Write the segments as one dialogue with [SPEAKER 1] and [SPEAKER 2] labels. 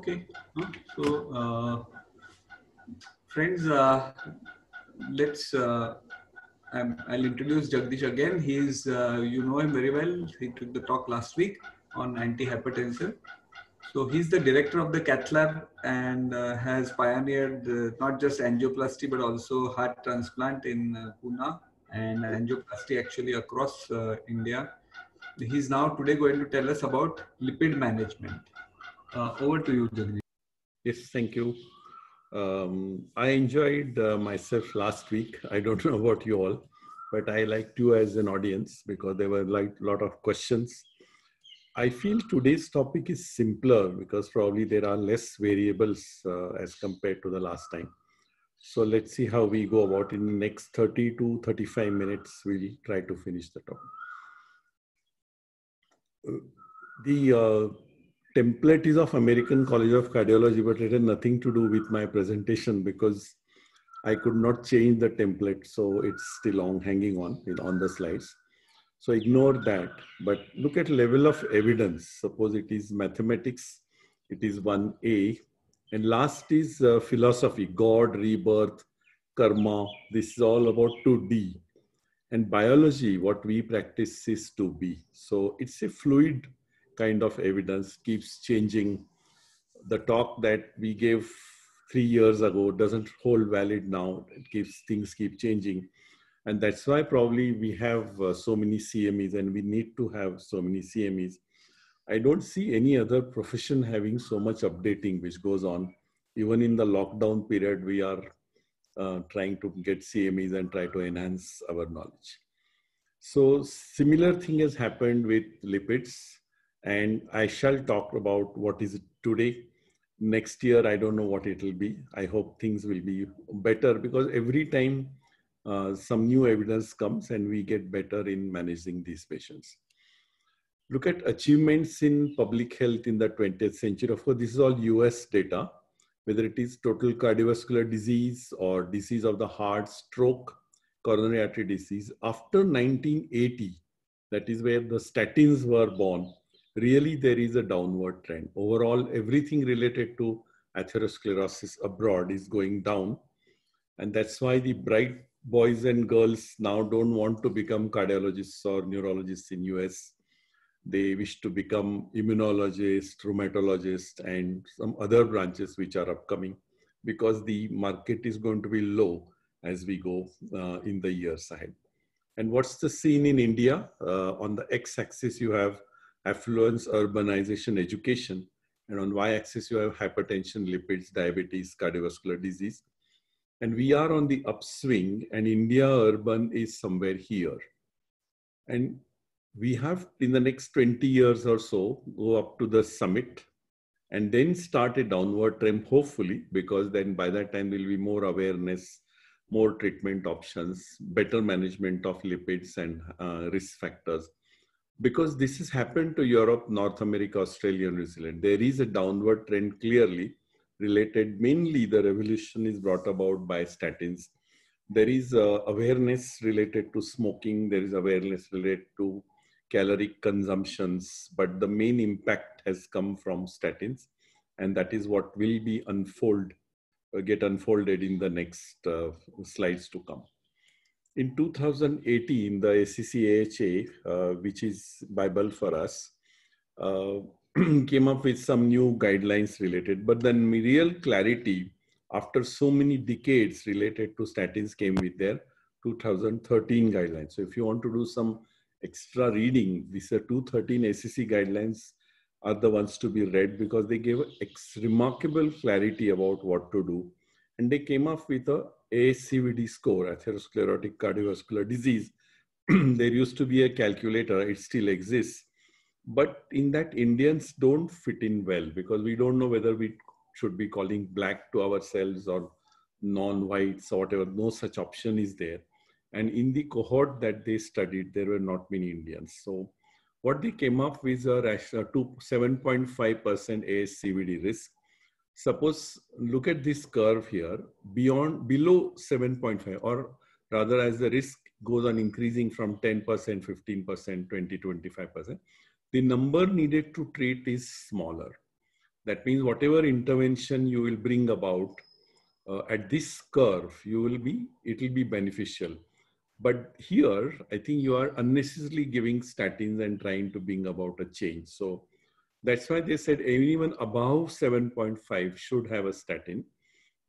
[SPEAKER 1] Okay. Friends, I'll introduce Jagdish again. He's, you know him very well. He took the talk last week on antihypertensive. So he's the director of the Cath Lab and has pioneered not just angioplasty, but also heart transplant in Pune and angioplasty actually across India. He's now today going to tell us about lipid management. Over to you, Jagdish.
[SPEAKER 2] Yes, thank you. I enjoyed myself last week. I don't know about you all, but I liked you as an audience because there were like a lot of questions. I feel today's topic is simpler because probably there are less variables as compared to the last time. So let's see how we go about in the next 30 to 35 minutes. We'll try to finish the topic. The template is of American College of Cardiology, but it had nothing to do with my presentation because I could not change the template. So it's still hanging on the slides. So ignore that, but look at level of evidence. Suppose it is mathematics, it is 1A, and last is philosophy, God, rebirth, karma. This is all about 2D. And biology, what we practice is 2B. So it's a fluid kind of evidence, keeps changing. The talk that we gave 3 years ago doesn't hold valid now. Things keep changing. And that's why probably we have so many CMEs and we need to have so many CMEs. I don't see any other profession having so much updating which goes on. Even in the lockdown period, we are trying to get CMEs and try to enhance our knowledge. So similar thing has happened with lipids, and I shall talk about what is it today. Next year, I don't know what it will be. I hope things will be better because every time some new evidence comes and we get better in managing these patients. Look at achievements in public health in the 20th century. Of course, this is all US data, whether it is total cardiovascular disease or disease of the heart, stroke, coronary artery disease. After 1980, that is where the statins were born, really there is a downward trend. Overall, everything related to atherosclerosis abroad is going down. And that's why the bright boys and girls now don't want to become cardiologists or neurologists in US. They wish to become immunologists, rheumatologists, and some other branches which are upcoming because the market is going to be low as we go in the years ahead. And what's the scene in India? On the x-axis, you have affluence, urbanization, education. And on y-axis, you have hypertension, lipids, diabetes, cardiovascular disease. And we are on the upswing, and India urban is somewhere here. And we have, in the next 20 years or so, go up to the summit and then start a downward trend, hopefully, because then by that time, there will be more awareness, more treatment options, better management of lipids and risk factors. Because this has happened to Europe, North America, Australia, New Zealand. There is a downward trend clearly related, mainly the revolution is brought about by statins. There is awareness related to smoking. There is awareness related to caloric consumptions, but the main impact has come from statins. And that is what will be get unfolded in the next slides to come. In 2018, the ACC/AHA, which is Bible for us, came up with some new guidelines related, but then real clarity after so many decades related to statins came with their 2013 guidelines. So if you want to do some extra reading, these are 2013 ACC guidelines are the ones to be read because they gave remarkable clarity about what to do. And they came up with a ASCVD score, atherosclerotic cardiovascular disease. There used to be a calculator, it still exists. But in that, Indians don't fit in well because we don't know whether we should be calling black to ourselves or non-whites or whatever. No such option is there. And in the cohort that they studied, there were not many Indians. So what they came up with a 7.5% ASCVD risk. Suppose, look at this curve here, below 7.5, or rather as the risk goes on increasing from 10%, 15%, 20, 25%, the number needed to treat is smaller. That means whatever intervention you will bring about at this curve, it will be beneficial. But here, I think you are unnecessarily giving statins and trying to bring about a change. So that's why they said anyone above 7.5 should have a statin.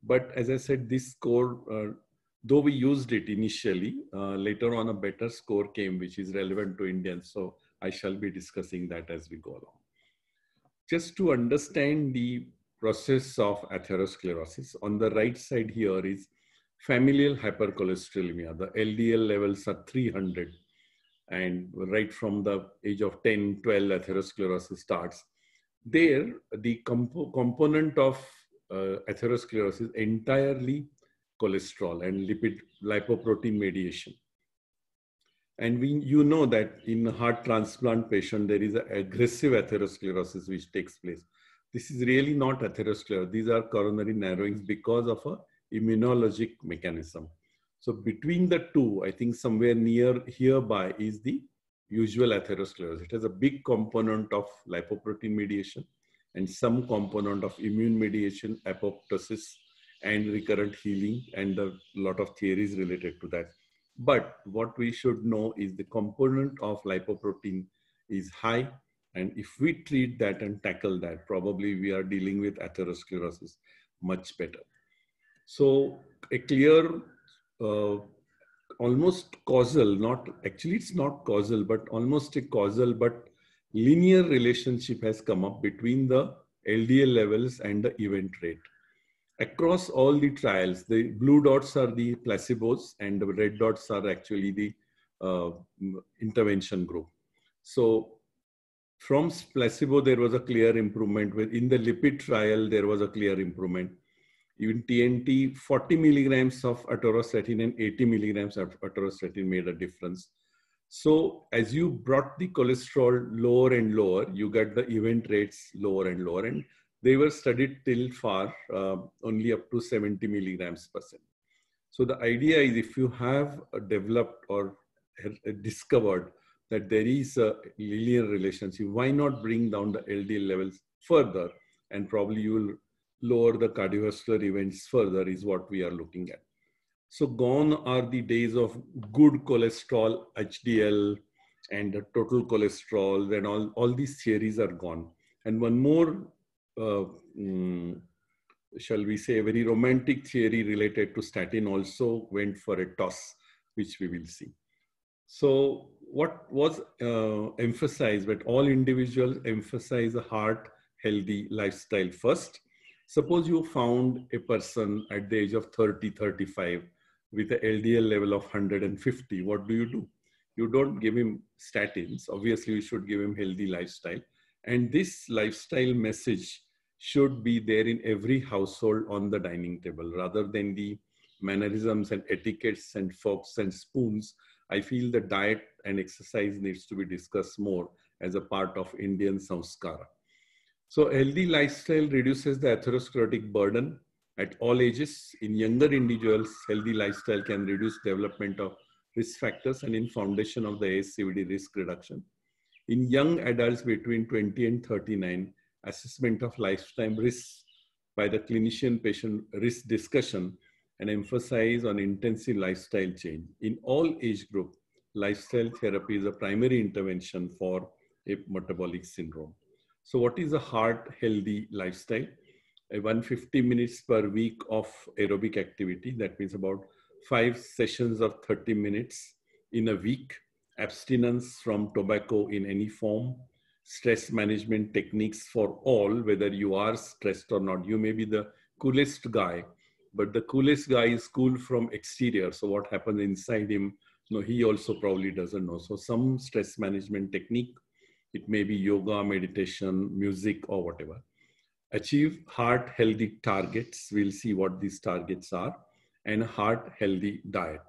[SPEAKER 2] But as I said, this score, though we used it initially, later on a better score came, which is relevant to Indians. So I shall be discussing that as we go along. Just to understand the process of atherosclerosis, on the right side here is familial hypercholesterolemia. The LDL levels are 300. And right from the age of 10, 12, atherosclerosis starts. There, the component of atherosclerosis entirely cholesterol and lipoprotein mediation. And you know that in a heart transplant patient, there is an aggressive atherosclerosis which takes place. This is really not atherosclerosis. These are coronary narrowings because of a immunologic mechanism. So between the two, I think somewhere near hereby is the usual atherosclerosis. It has a big component of lipoprotein mediation and some component of immune mediation, apoptosis, and recurrent healing, and a lot of theories related to that. But what we should know is the component of lipoprotein is high. And if we treat that and tackle that, probably we are dealing with atherosclerosis much better. So a clear, almost causal, not actually it's not causal, but almost a causal, but linear relationship has come up between the LDL levels and the event rate. Across all the trials, the blue dots are the placebos and the red dots are actually the intervention group. So from placebo, there was a clear improvement. In the lipid trial, there was a clear improvement. Even TNT, 40 milligrams of atorvastatin and 80 milligrams of atorvastatin made a difference. So as you brought the cholesterol lower and lower, you got the event rates lower and lower. And they were studied till far, only up to 70 milligrams per cent. So the idea is if you have developed or discovered that there is a linear relationship, why not bring down the LDL levels further? And probably you will lower the cardiovascular events further is what we are looking at. So gone are the days of good cholesterol, HDL, and the total cholesterol, and all these theories are gone. And one more, shall we say, a very romantic theory related to statin also went for a toss, which we will see. So what was emphasized, but all individuals emphasize a heart healthy lifestyle first. Suppose you found a person at the age of 30, 35 with an LDL level of 150, what do? You don't give him statins. Obviously, you should give him healthy lifestyle. And this lifestyle message should be there in every household on the dining table, rather than the mannerisms and etiquettes and forks and spoons. I feel the diet and exercise needs to be discussed more as a part of Indian samskara. So healthy lifestyle reduces the atherosclerotic burden at all ages. In younger individuals, healthy lifestyle can reduce development of risk factors and in foundation of the ASCVD risk reduction. In young adults between 20 and 39, assessment of lifetime risks by the clinician-patient risk discussion and emphasize on intensive lifestyle change. In all age group, lifestyle therapy is a primary intervention for a metabolic syndrome. So what is a heart healthy lifestyle? 150 minutes per week of aerobic activity. That means about 5 sessions of 30 minutes in a week. Abstinence from tobacco in any form. Stress management techniques for all, whether you are stressed or not. You may be the coolest guy, but the coolest guy is cool from exterior. So what happens inside him, he also probably doesn't know. So some stress management technique, it may be yoga, meditation, music, or whatever. Achieve heart healthy targets. We'll see what these targets are, and heart healthy diet.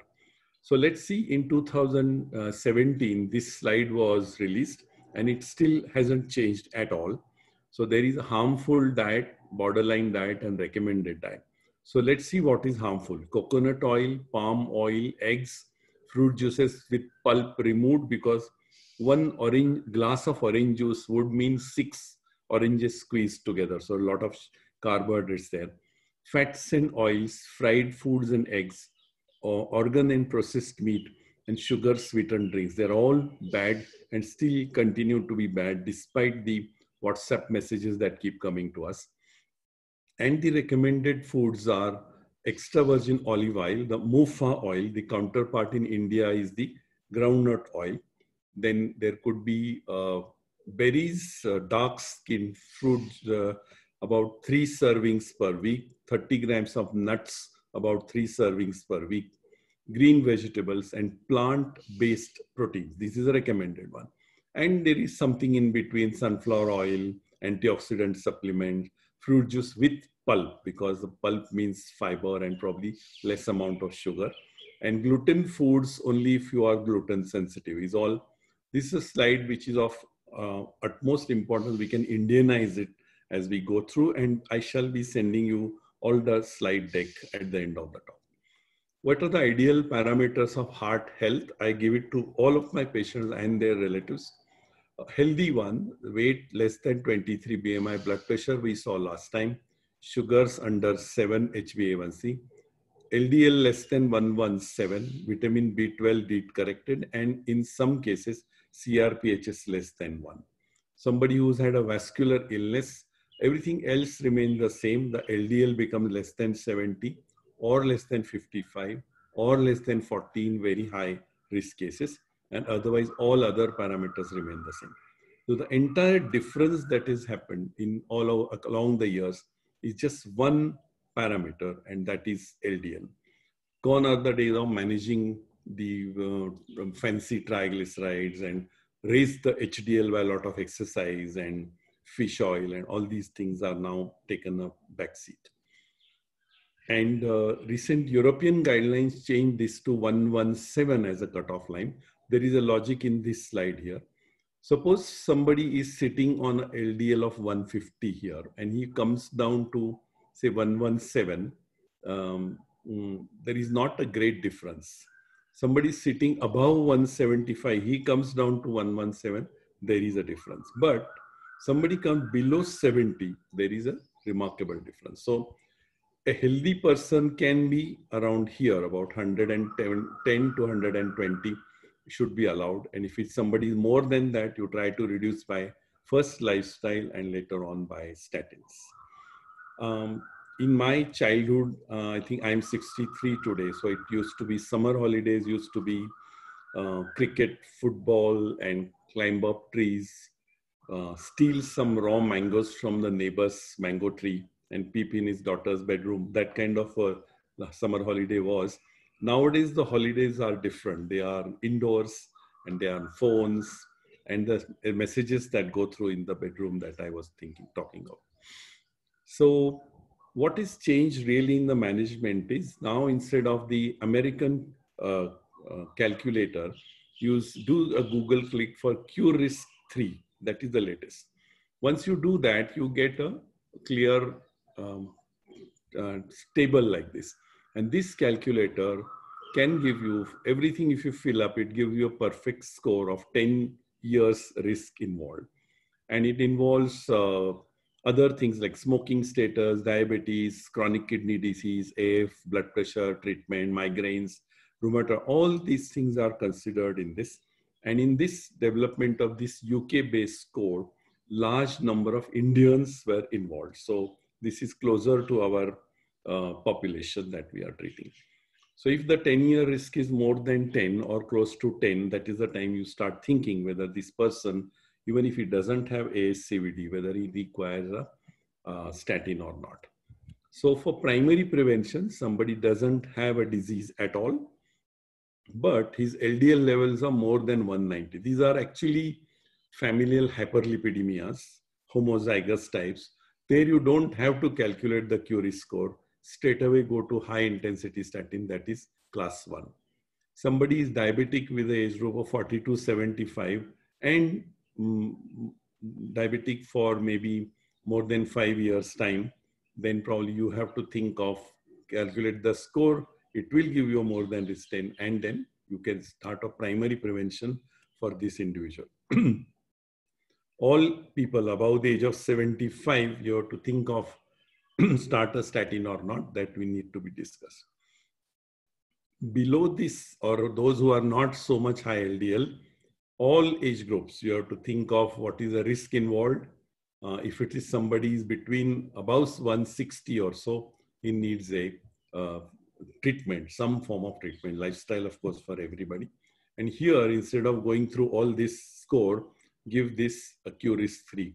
[SPEAKER 2] So let's see, in 2017, this slide was released and it still hasn't changed at all. So there is a harmful diet, borderline diet, and recommended diet. So let's see what is harmful. Coconut oil, palm oil, eggs, fruit juices with pulp removed, because one glass of orange juice would mean 6 oranges squeezed together. So a lot of carbohydrates there. Fats and oils, fried foods and eggs, or organ and processed meat, and sugar sweetened drinks. They're all bad and still continue to be bad despite the WhatsApp messages that keep coming to us. And the recommended foods are extra virgin olive oil, the Mufa oil. The counterpart in India is the groundnut oil. Then there could be berries, dark skin fruits, about 3 servings per week, 30 grams of nuts, about 3 servings per week, green vegetables, and plant-based proteins. This is a recommended one. And there is something in between: sunflower oil, antioxidant supplement, fruit juice with pulp, because the pulp means fiber and probably less amount of sugar, and gluten foods only if you are gluten sensitive is all. This is a slide which is of utmost importance. We can Indianize it as we go through, and I shall be sending you all the slide deck at the end of the talk. What are the ideal parameters of heart health? I give it to all of my patients and their relatives. A healthy one, weight less than 23 BMI, blood pressure we saw last time, sugars under 7 HbA1c, LDL less than 117, vitamin B12 D corrected, and in some cases, CRPHs less than 1. Somebody who's had a vascular illness, everything else remains the same. The LDL becomes less than 70 or less than 55 or less than 14, very high risk cases, and otherwise all other parameters remain the same. So the entire difference that has happened in along the years is just one parameter, and that is LDL. Gone are the days of managing the fancy triglycerides and raise the HDL by a lot of exercise and fish oil, and all these things are now taken a backseat. And recent European guidelines changed this to 117 as a cutoff line. There is a logic in this slide here. Suppose somebody is sitting on an LDL of 150 here, and he comes down to say 117. There is not a great difference. Somebody sitting above 175, he comes down to 117, there is a difference. But somebody comes below 70, there is a remarkable difference. So a healthy person can be around here, about 110 to 120 should be allowed. And if it's somebody more than that, you try to reduce by first lifestyle and later on by statins. In my childhood, I think I'm 63 today. So it used to be summer holidays, used to be cricket, football, and climb up trees, steal some raw mangoes from the neighbor's mango tree and peep in his daughter's bedroom. That kind of a summer holiday was. Nowadays, the holidays are different. They are indoors and they are on phones, and the messages that go through in the bedroom that I was talking of. So what is changed really in the management is now, instead of the American calculator, do a Google click for QRISK 3. That is the latest. Once you do that, you get a clear table like this. And this calculator can give you everything. If you fill up, it gives you a perfect score of 10 years risk involved. And it involves other things like smoking status, diabetes, chronic kidney disease, AF, blood pressure, treatment, migraines, rheumatoid. All these things are considered in this. And in this development of this UK-based score, large number of Indians were involved. So this is closer to our population that we are treating. So if the 10-year risk is more than 10 or close to 10, that is the time you start thinking whether this person, even if he doesn't have ASCVD, whether he requires a statin or not. So for primary prevention, somebody doesn't have a disease at all, but his LDL levels are more than 190. These are actually familial hyperlipidemias, homozygous types. There you don't have to calculate the QRISK score. Straight away go to high intensity statin, that is class 1. Somebody is diabetic with an age group of 40 to 75 and diabetic for maybe more than 5 years time, then probably you have to think of calculate the score. It will give you more than this 10, and then you can start a primary prevention for this individual. all people above the age of 75, you have to think of start a statin or not, that we need to be discussed. Below this, or those who are not so much high LDL, all age groups, you have to think of what is the risk involved. If it is somebody is between above 160 or so, he needs a treatment, some form of treatment, lifestyle, of course, for everybody. And here, instead of going through all this score, give this a Q risk 3.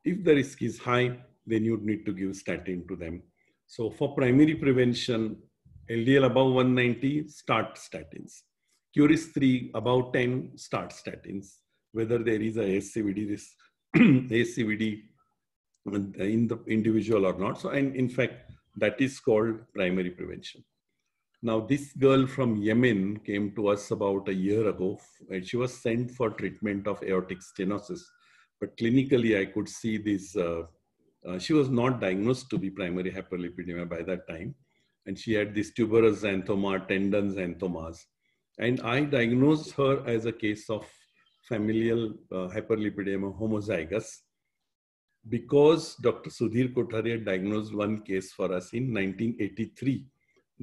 [SPEAKER 2] If the risk is high, then you need to give statin to them. So for primary prevention, LDL above 190, start statins. Q risk 3 above 10, start statins. Whether there is a ASCVD risk, ASCVD in the individual or not. So, and in fact, that is called primary prevention. Now, this girl from Yemen came to us about a year ago, and she was sent for treatment of aortic stenosis. But clinically, I could see this, she was not diagnosed to be primary hyperlipidemia by that time. And she had this tuberous xanthoma, tendon xanthomas. And I diagnosed her as a case of familial hyperlipidemia homozygous, because Dr. Sudhir Kothari had diagnosed one case for us in 1983.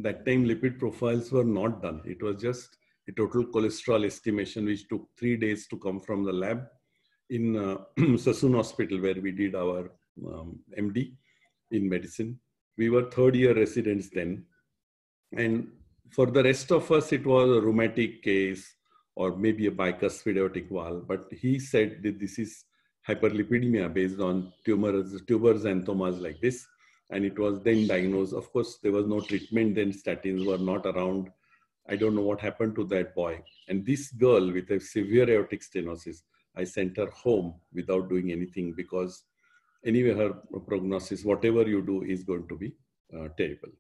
[SPEAKER 2] That time lipid profiles were not done. It was just a total cholesterol estimation, which took 3 days to come from the lab in Sassoon Hospital, where we did our MD in medicine. We were third-year residents then. And for the rest of us, it was a rheumatic case or maybe a bicuspid aortic valve. But he said that this is hyperlipidemia based on tumors xanthomas like this. And it was then diagnosed. Of course, there was no treatment then. Statins were not around. I don't know what happened to that boy. And this girl with a severe aortic stenosis, I sent her home without doing anything, because anyway, her prognosis, whatever you do, is going to be terrible.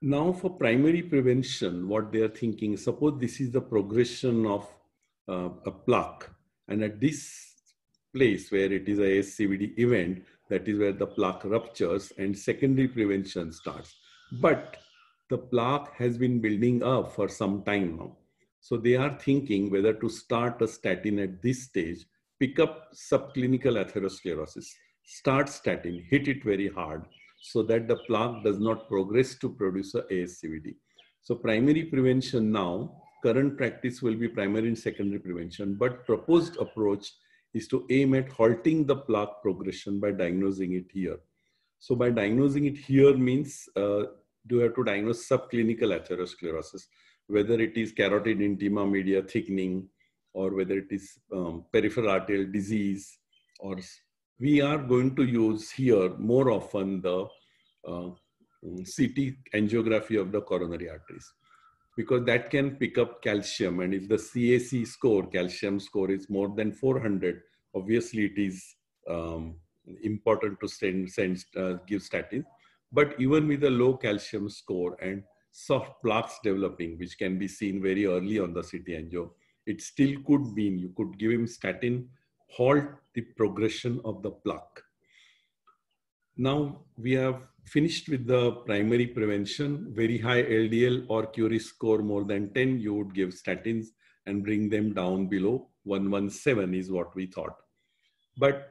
[SPEAKER 2] Now for primary prevention, what they are thinking, suppose this is the progression of a plaque. And at this place where it is a ASCVD event, that is where the plaque ruptures and secondary prevention starts. But the plaque has been building up for some time now. So they are thinking whether to start a statin at this stage, pick up subclinical atherosclerosis, start statin, hit it very hard, so that the plaque does not progress to produce a ASCVD. So primary prevention now, current practice will be primary and secondary prevention, but proposed approach is to aim at halting the plaque progression by diagnosing it here. So by diagnosing it here means, do you have to diagnose subclinical atherosclerosis, whether it is carotid intima media thickening, or whether it is peripheral arterial disease, or we are going to use here more often the CT angiography of the coronary arteries, because that can pick up calcium. And if the CAC score, calcium score, is more than 400, obviously it is important to give statin. But even with a low calcium score and soft plaques developing, which can be seen very early on the CT angio, it still could mean you could give him statin, halt the progression of the plaque. Now we have finished with the primary prevention. Very high LDL or Q risk score more than 10, you would give statins and bring them down below 117 is what we thought. But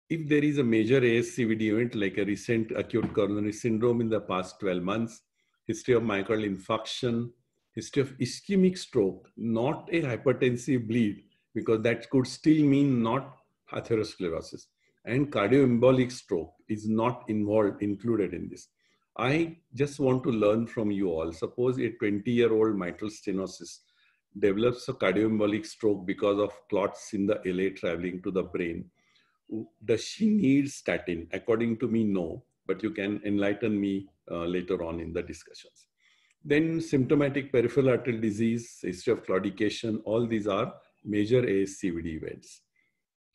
[SPEAKER 2] if there is a major ASCVD event like a recent acute coronary syndrome in the past 12 months, history of myocardial infarction, history of ischemic stroke, not a hypertensive bleed, because that could still mean not atherosclerosis, and cardioembolic stroke is not included in this. I just want to learn from you all. Suppose a 20-year-old mitral stenosis develops a cardioembolic stroke because of clots in the LA traveling to the brain. Does she need statin? According to me, no, but you can enlighten me later on in the discussions. Then symptomatic peripheral arterial disease, history of claudication, all these are major ASCVD events.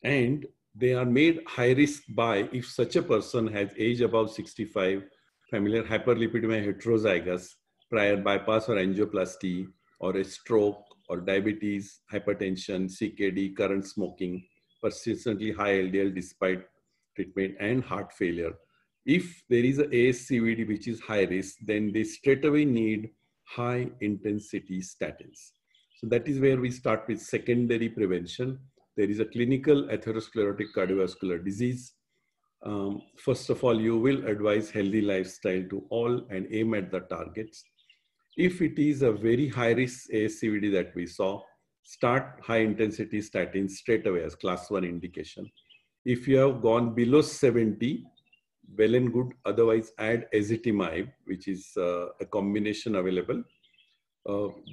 [SPEAKER 2] And they are made high risk by, if such a person has age above 65, familial hyperlipidemia heterozygous, prior bypass or angioplasty, or a stroke, or diabetes, hypertension, CKD, current smoking, persistently high LDL despite treatment, and heart failure. If there is a ASCVD which is high risk, then they straight away need high intensity statins. So that is where we start with secondary prevention. there is a clinical atherosclerotic cardiovascular disease. First of all, you will advise healthy lifestyle to all and aim at the targets. If it is a very high risk ASCVD that we saw, start high intensity statin straight away as class 1 indication. If you have gone below 70, well and good. Otherwise, add ezetimibe, which is a combination available.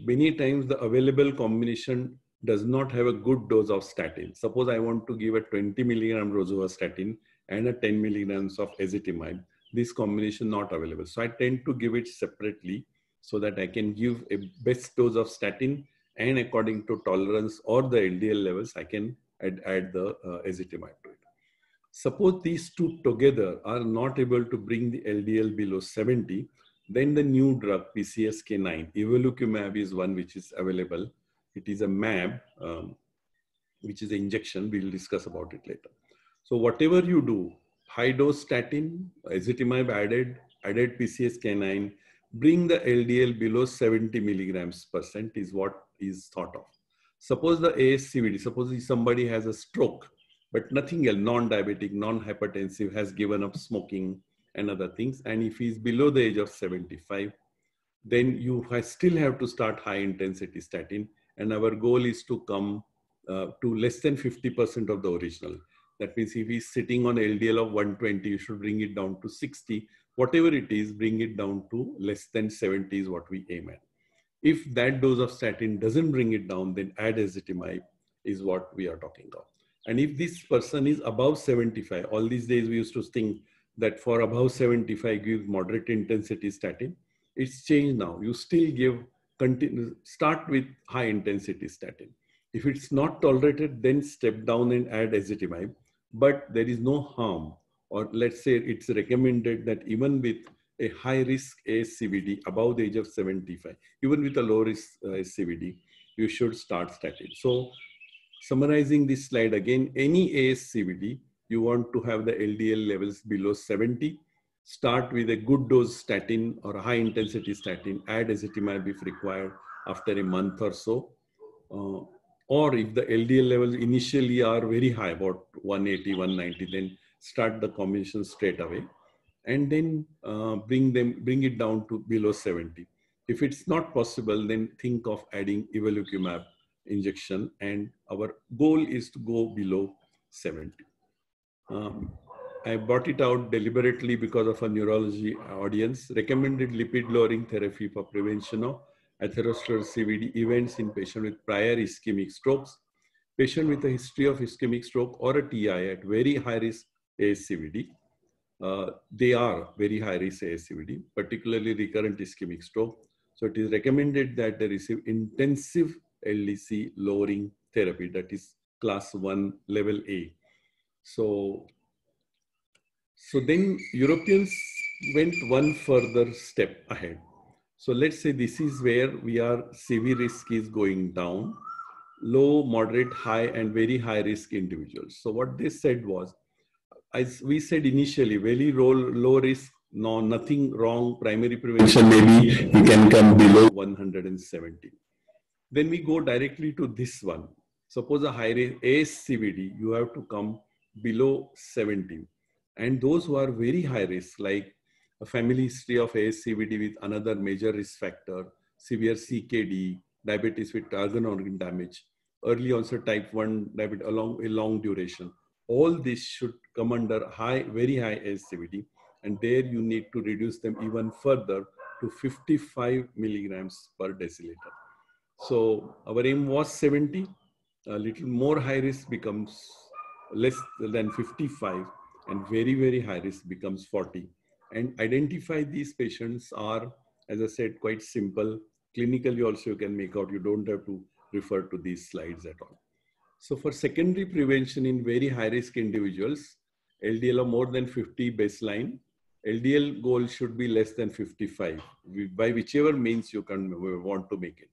[SPEAKER 2] Many times the available combination does not have a good dose of statin. Suppose I want to give a 20 milligram rosuvastatin and a 10 milligrams of ezetimibe. This combination not available. So I tend to give it separately so that I can give a best dose of statin, and according to tolerance or the LDL levels, I can add the ezetimibe to it. Suppose these two together are not able to bring the LDL below 70, then the new drug PCSK9, evolocumab is one which is available. It is a MAB, which is an injection. We'll discuss about it later. So whatever you do, high dose statin, ezetimibe added PCSK9, bring the LDL below 70 milligrams percent is what is thought of. Suppose the ASCVD, suppose somebody has a stroke, but nothing else, non-diabetic, non-hypertensive, has given up smoking and other things. And if he's below the age of 75, then you still have to start high intensity statin. And our goal is to come to less than 50% of the original. That means if he's sitting on LDL of 120, you should bring it down to 60. Whatever it is, bring it down to less than 70 is what we aim at. If that dose of statin doesn't bring it down, then add ezetimibe is what we are talking of. And if this person is above 75, all these days we used to think that for above 75, give moderate intensity statin. It's changed now. You still give, start with high intensity statin. If it's not tolerated, then step down and add ezetimibe. But there is no harm, or let's say it's recommended that even with a high risk ASCVD above the age of 75, even with a low risk ASCVD, you should start statin. So summarizing this slide again, any ASCVD, you want to have the LDL levels below 70, start with a good dose statin or a high intensity statin, add ezetimibe if required after a month or so. Or if the LDL levels initially are very high, about 180, 190, then start the combination straight away, and then bring it down to below 70. If it's not possible, then think of adding evolocumab injection, and our goal is to go below 70. I brought it out deliberately because of a neurology audience. Recommended lipid lowering therapy for prevention of atherosclerotic CVD events in patients with prior ischemic strokes, patient with a history of ischemic stroke or a TI at very high risk ASCVD. They are very high risk ASCVD, particularly recurrent ischemic stroke. So it is recommended that they receive intensive LDC lowering therapy, that is class 1 level A. So then Europeans went one further step ahead. So let's say this is where we are, CV risk is going down, low, moderate, high, and very high risk individuals. So what they said was, as we said initially, very low risk, no, nothing wrong, primary prevention, maybe you can come below 170. Then we go directly to this one. Suppose a high risk ASCVD, you have to come below 70. And those who are very high risk, like a family history of ASCVD with another major risk factor, severe CKD, diabetes with organ damage, early onset type 1 diabetes along a long duration. All this should come under very high ASCVD, and there you need to reduce them even further to 55 milligrams per deciliter. So our aim was 70, a little more high risk becomes less than 55, and very, very high risk becomes 40. And identify these patients are, as I said, quite simple. Clinically also you can make out, you don't have to refer to these slides at all. So for secondary prevention in very high risk individuals, LDL of more than 50 baseline, LDL goal should be less than 55, by whichever means you want to make it.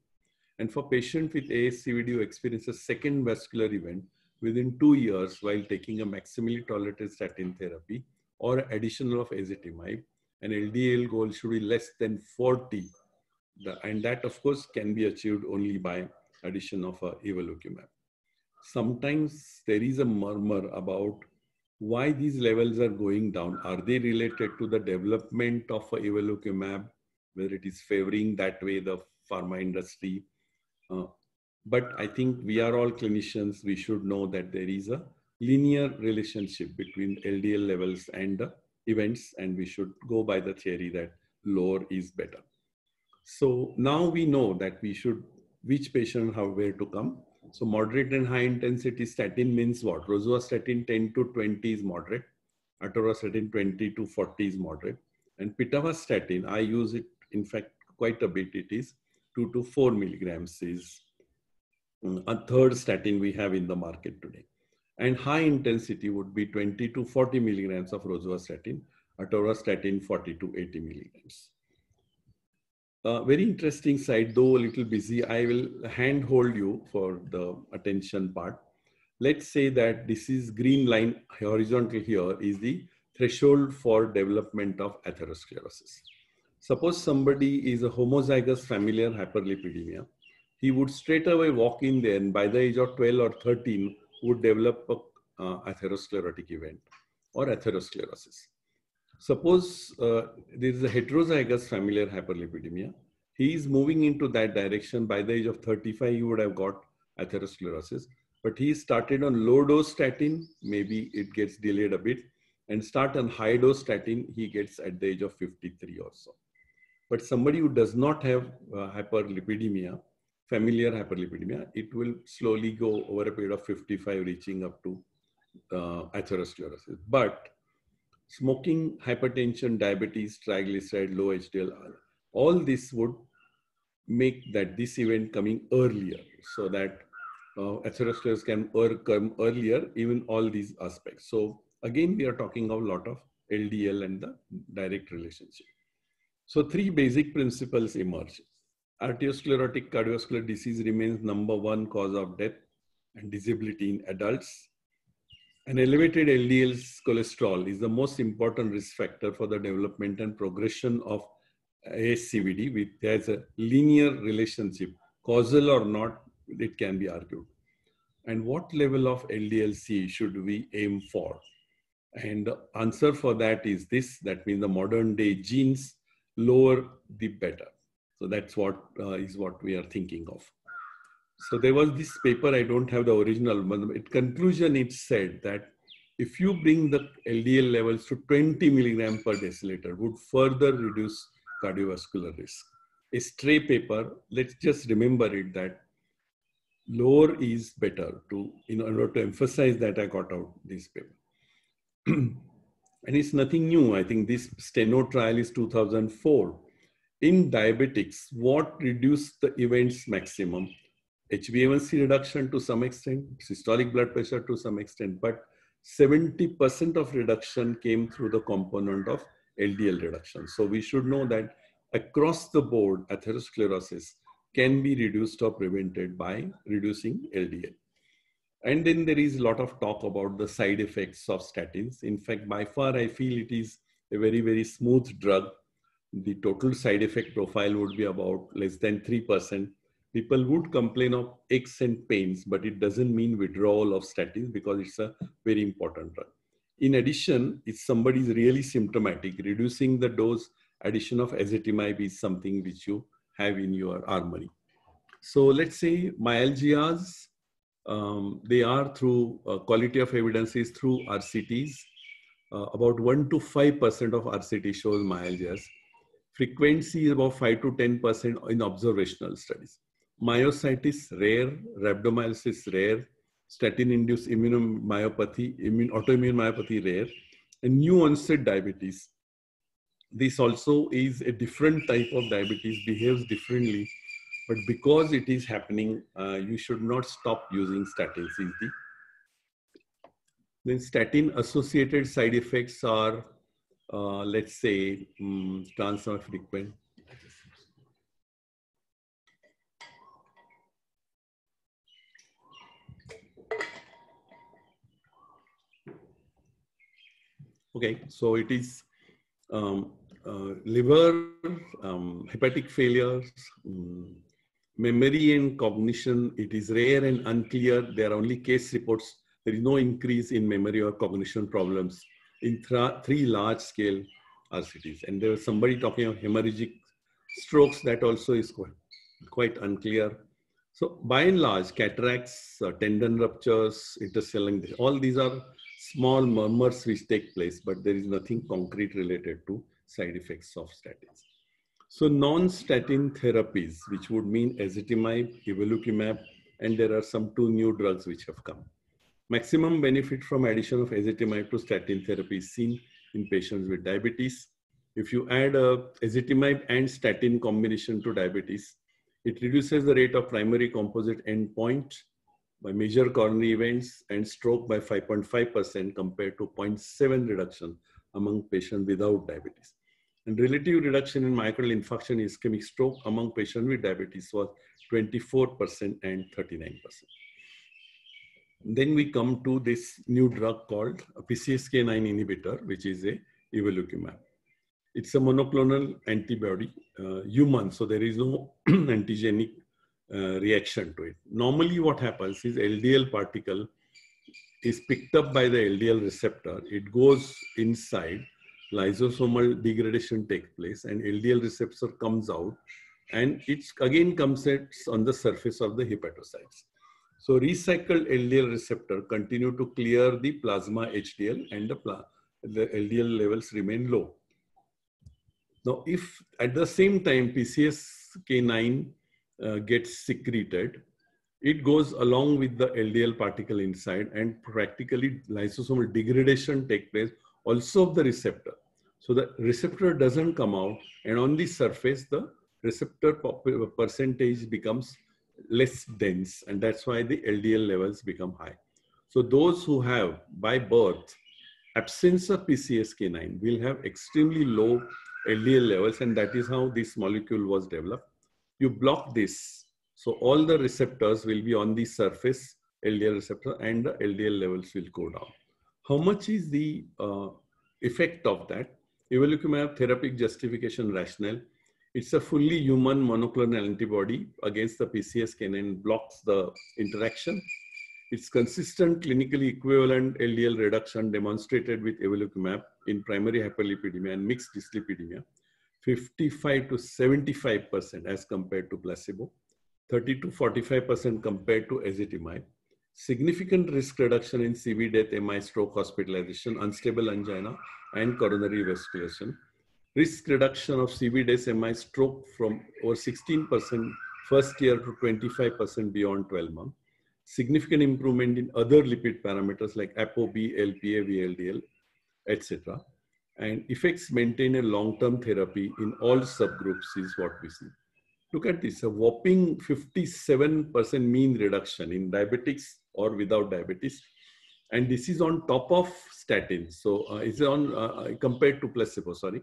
[SPEAKER 2] And for patient with ASCVD who experience a second vascular event within 2 years while taking a maximally tolerated statin therapy or additional of ezetimibe, an LDL goal should be less than 40. And that of course can be achieved only by addition of evolocumab. sometimes there is a murmur about why these levels are going down. Are they related to the development of evolocumab, whether it is favoring that way the pharma industry? But I think we are all clinicians. We should know that there is a linear relationship between LDL levels and the events, and we should go by the theory that lower is better. So now we know that we should, which patient have where to come. So moderate and high intensity statin means what? Rosuvastatin 10 to 20 is moderate. Atorvastatin 20 to 40 is moderate. And pitavastatin, I use it in fact quite a bit. It is 2 to 4 milligrams is a third statin we have in the market today. And high intensity would be 20 to 40 milligrams of rosuvastatin, atorvastatin 40 to 80 milligrams. Very interesting side, though a little busy. I will handhold you for the attention part. Let's say that this is green line horizontal here is the threshold for development of atherosclerosis. Suppose somebody is a homozygous familial hyperlipidemia. He would straight away walk in there and by the age of 12 or 13 would develop a atherosclerotic event or atherosclerosis. Suppose there is a heterozygous familial hyperlipidemia. He is moving into that direction. By the age of 35, he would have got atherosclerosis. But he started on low dose statin, maybe it gets delayed a bit, and start on high dose statin, he gets at the age of 53 or so. But somebody who does not have hyperlipidemia, familial hyperlipidemia, it will slowly go over a period of 55, reaching up to atherosclerosis. But smoking, hypertension, diabetes, triglyceride, low HDL, all this would make that this event coming earlier so that atherosclerosis can come earlier, even all these aspects. So again, we are talking a lot of LDL and the direct relationship. So three basic principles emerge. Arteriosclerotic cardiovascular disease remains #1 cause of death and disability in adults. An elevated LDL cholesterol is the most important risk factor for the development and progression of ASCVD, which has a linear relationship, causal or not, it can be argued. And what level of LDL-C should we aim for? And the answer for that is this, that means the modern day genes, lower the better. So that's what is what we are thinking of. So there was this paper, I don't have the original, but in conclusion it said that if you bring the LDL levels to 20 milligram per deciliter, would further reduce cardiovascular risk. A stray paper, let's just remember it that lower is better. In order to emphasize that, I got out this paper. And it's nothing new. I think this Steno trial is 2004. In diabetics, what reduced the events maximum? HbA1c reduction to some extent, systolic blood pressure to some extent, but 70% of reduction came through the component of LDL reduction. So we should know that across the board, atherosclerosis can be reduced or prevented by reducing LDL. And then there is a lot of talk about the side effects of statins. In fact, by far, I feel it is a very, very smooth drug. The total side effect profile would be about less than 3%. People would complain of aches and pains, but it doesn't mean withdrawal of statins because it's a very important drug. In addition, if somebody is really symptomatic, reducing the dose, addition of ezetimibe is something which you have in your armory. So let's say myalgias, they are through quality of evidence is through RCTs. About 1 to 5% of RCT shows myalgias. Frequency is about 5 to 10% in observational studies. Myositis rare, rhabdomyolysis rare, statin-induced immunomyopathy, autoimmune myopathy rare, and new onset diabetes. This also is a different type of diabetes, behaves differently, but because it is happening, you should not stop using statins. Then statin-associated side effects are, let's say, transfer frequent. Okay, so it is liver, hepatic failures, Memory and cognition, it is rare and unclear. There are only case reports. There is no increase in memory or cognition problems in three large-scale RCTs. And there was somebody talking of hemorrhagic strokes. That also is quite unclear. So by and large, cataracts, tendon ruptures, interstellar, all these are small murmurs which take place, but there is nothing concrete related to side effects of statins. So non-statin therapies, which would mean ezetimibe, evolocumab, and there are some 2 new drugs which have come. Maximum benefit from addition of ezetimibe to statin therapy is seen in patients with diabetes. If you add ezetimibe and statin combination to diabetes, it reduces the rate of primary composite endpoint by major coronary events and stroke by 5.5% compared to 0.7 reduction among patients without diabetes. And relative reduction in myocardial infarction and ischemic stroke among patients with diabetes was 24% and 39%. Then we come to this new drug called a PCSK9 inhibitor, which is a evolocumab. It's a monoclonal antibody, human, so there is no antigenic reaction to it. Normally what happens is LDL particle is picked up by the LDL receptor. It goes inside, lysosomal degradation takes place, and LDL receptor comes out, and it again comes on the surface of the hepatocytes. So recycled LDL receptor continue to clear the plasma HDL, and the LDL levels remain low. Now, if at the same time PCSK9 gets secreted, it goes along with the LDL particle inside, and practically lysosomal degradation takes place also of the receptor. So the receptor doesn't come out, and on the surface, the receptor percentage becomes less dense, and that's why the LDL levels become high. So those who have by birth absence of PCSK9 will have extremely low LDL levels, and that is how this molecule was developed. You block this, so all the receptors will be on the surface, LDL receptor, and the LDL levels will go down. How much is the effect of that? Evolocumab therapeutic justification rationale. It's a fully human monoclonal antibody against the PCSK9, blocks the interaction. It's consistent clinically equivalent LDL reduction demonstrated with evolocumab in primary hyperlipidemia and mixed dyslipidemia, 55 to 75% as compared to placebo, 30 to 45% compared to ezetimibe. Significant risk reduction in CV death, MI, stroke, hospitalization, unstable angina, and coronary vascularization. Risk reduction of CV death, MI, stroke from over 16% first year to 25% beyond 12 months. Significant improvement in other lipid parameters like ApoB, LPA, VLDL, etc. And effects maintain a long-term therapy in all subgroups is what we see. Look at this, a whopping 57% mean reduction in diabetics or without diabetes. And this is on top of statins. So it's on compared to placebo, sorry.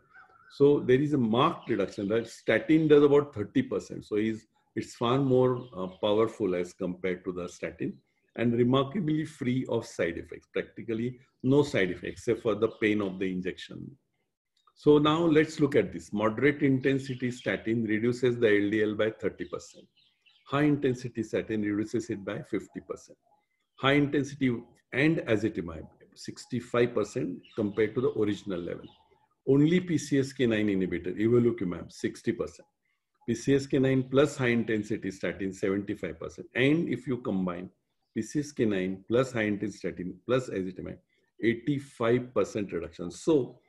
[SPEAKER 2] So there is a marked reduction. That statin does about 30%. So it's far more powerful as compared to the statin, and remarkably free of side effects. Practically no side effects except for the pain of the injection. So now let's look at this. Moderate intensity statin reduces the LDL by 30%. High intensity statin reduces it by 50%. High intensity and ezetimibe, 65% compared to the original level. Only PCSK9 inhibitor, evolocumab, 60%. PCSK9 plus high intensity statin, 75%. And if you combine PCSK9 plus high intensity statin plus ezetimibe, 85% reduction. So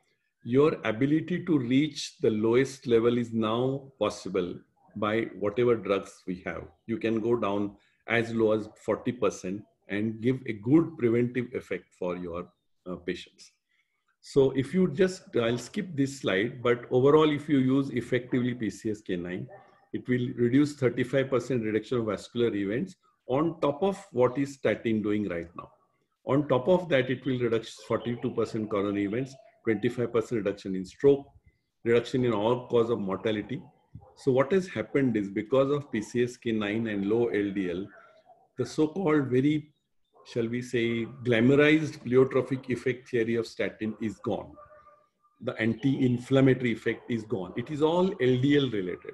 [SPEAKER 2] your ability to reach the lowest level is now possible by whatever drugs we have. You can go down as low as 40% and give a good preventive effect for your patients. So if you just, I'll skip this slide, but overall, if you use effectively PCSK9, it will reduce 35% reduction of vascular events on top of what is statin doing right now. On top of that, it will reduce 42% coronary events, 25% reduction in stroke, reduction in all cause of mortality. So what has happened is because of PCSK9 and low LDL, the so-called very, shall we say, glamorized pleiotropic effect theory of statin is gone. The anti-inflammatory effect is gone. It is all LDL related.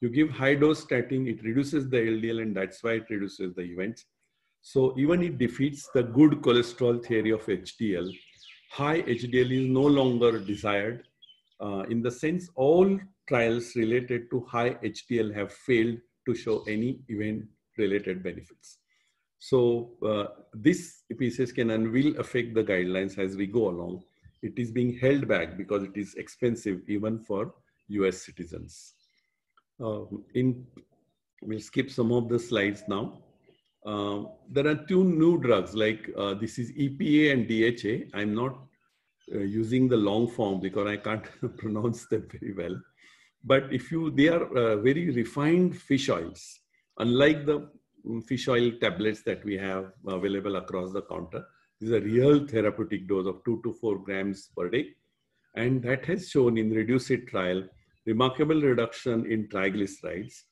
[SPEAKER 2] You give high dose statin, it reduces the LDL, and that's why it reduces the events. So even it defeats the good cholesterol theory of HDL. High HDL is no longer desired. In the sense, all trials related to high HDL have failed to show any event-related benefits. So this PCSK9 will affect the guidelines as we go along. It is being held back because it is expensive even for US citizens. We'll skip some of the slides now. There are two new drugs like this is EPA and DHA. I'm not using the long form because I can't pronounce them very well. But if you, they are very refined fish oils, unlike the fish oil tablets that we have available across the counter. This is a real therapeutic dose of 2 to 4 grams per day. And that has shown in REDUCE-IT trial, remarkable reduction in triglycerides.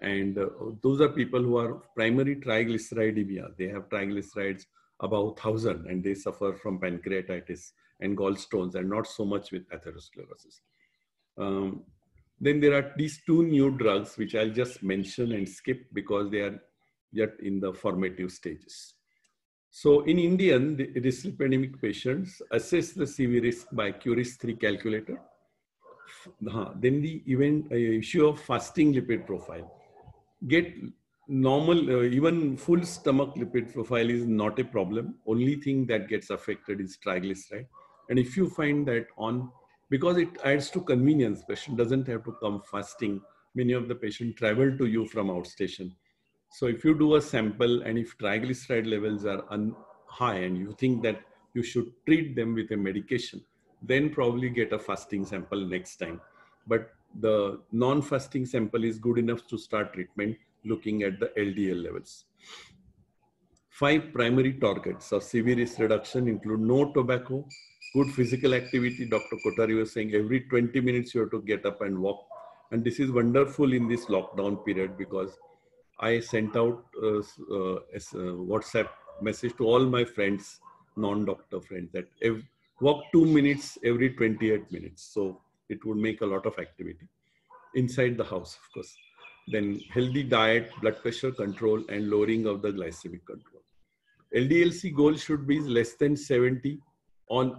[SPEAKER 2] And those are people who are primary triglyceridemia. They have triglycerides above 1,000 and they suffer from pancreatitis and gallstones and not so much with atherosclerosis. Then there are these two new drugs, which I'll just mention and skip because they are yet in the formative stages. So in Indian, the dyslipidemic patients assess the CV risk by Curis-3 calculator. Then the issue of fasting lipid profile. Get normal, even full stomach lipid profile is not a problem. Only thing that gets affected is triglyceride. And if you find that on, because it adds to convenience, patient doesn't have to come fasting. Many of the patients travel to you from outstation. So if you do a sample and if triglyceride levels are high and you think that you should treat them with a medication, then probably get a fasting sample next time. But the non-fasting sample is good enough to start treatment looking at the LDL levels. 5 primary targets of CV risk reduction include no tobacco, good physical activity. Dr. Kothari was saying every 20 minutes you have to get up and walk. And this is wonderful in this lockdown period because I sent out a WhatsApp message to all my friends, non-doctor friends, that walk 2 minutes every 28 minutes. So it would make a lot of activity inside the house, of course. Then healthy diet, blood pressure control, and lowering of the glycemic control. LDL-C goal should be less than 70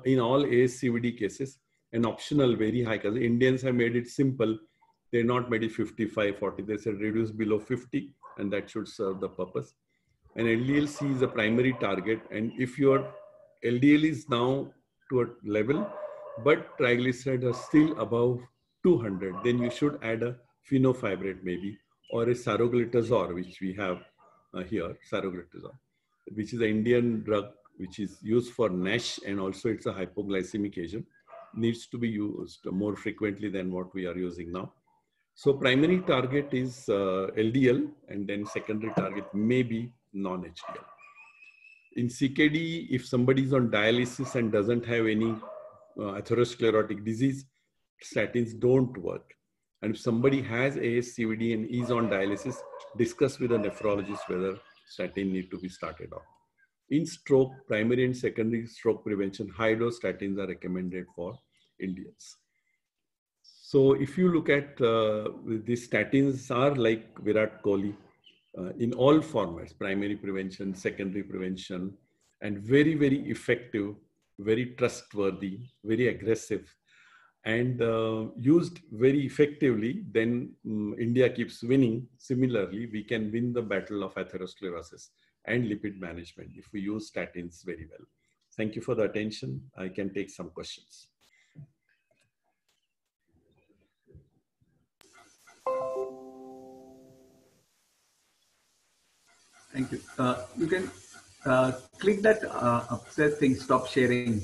[SPEAKER 2] in all ASCVD cases, and optional very high, because Indians have made it simple. They're not made it 55, 40. They said reduce below 50, and that should serve the purpose. And LDL-C is a primary target. And if your LDL is now to a level, but triglycerides are still above 200, then you should add a fenofibrate maybe, or a saroglitazole, which we have here, saroglitazole, which is an Indian drug, which is used for NASH, and also it's a hypoglycemic agent, needs to be used more frequently than what we are using now. So primary target is LDL, and then secondary target may be non-HDL. In CKD, if somebody is on dialysis and doesn't have any atherosclerotic disease, statins don't work. And if somebody has ASCVD and is on dialysis, discuss with a nephrologist whether statin need to be started on. In stroke, primary and secondary stroke prevention, high-dose statins are recommended for Indians. So if you look at these statins are like Virat Kohli in all formats, primary prevention, secondary prevention, and very, very effective, very trustworthy, very aggressive, and used very effectively, then India keeps winning. Similarly, we can win the battle of atherosclerosis and lipid management if we use statins very well. Thank you for the attention. I can take some questions.
[SPEAKER 1] Thank you. You can click that upstairs thing, stop sharing.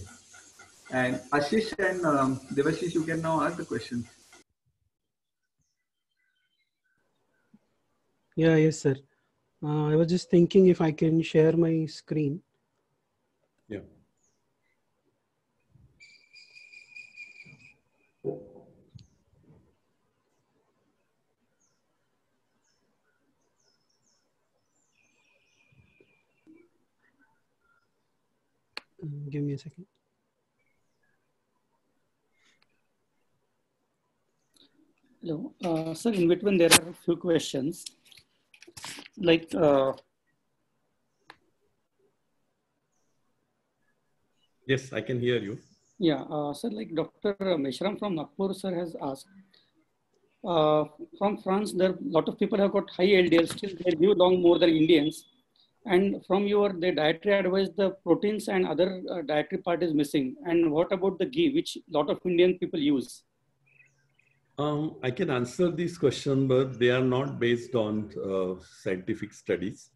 [SPEAKER 1] And Ashish and Devashish, you can now ask the questions.
[SPEAKER 3] Yeah, yes, sir. I was just thinking if I can share my screen.
[SPEAKER 2] Yeah.
[SPEAKER 3] Give me a second.
[SPEAKER 4] Hello. Sir, in between there are a few questions. Like,
[SPEAKER 2] Yes, I can hear you.
[SPEAKER 4] yeah, sir, like Dr. Meshram from Nagpur, sir, has asked, from France, there a lot of people have got high LDL, still they live long more than Indians. And from the dietary advice, the proteins and other dietary part is missing. And what about the ghee, which a lot of Indian people use?
[SPEAKER 2] I can answer this question, but they are not based on scientific studies.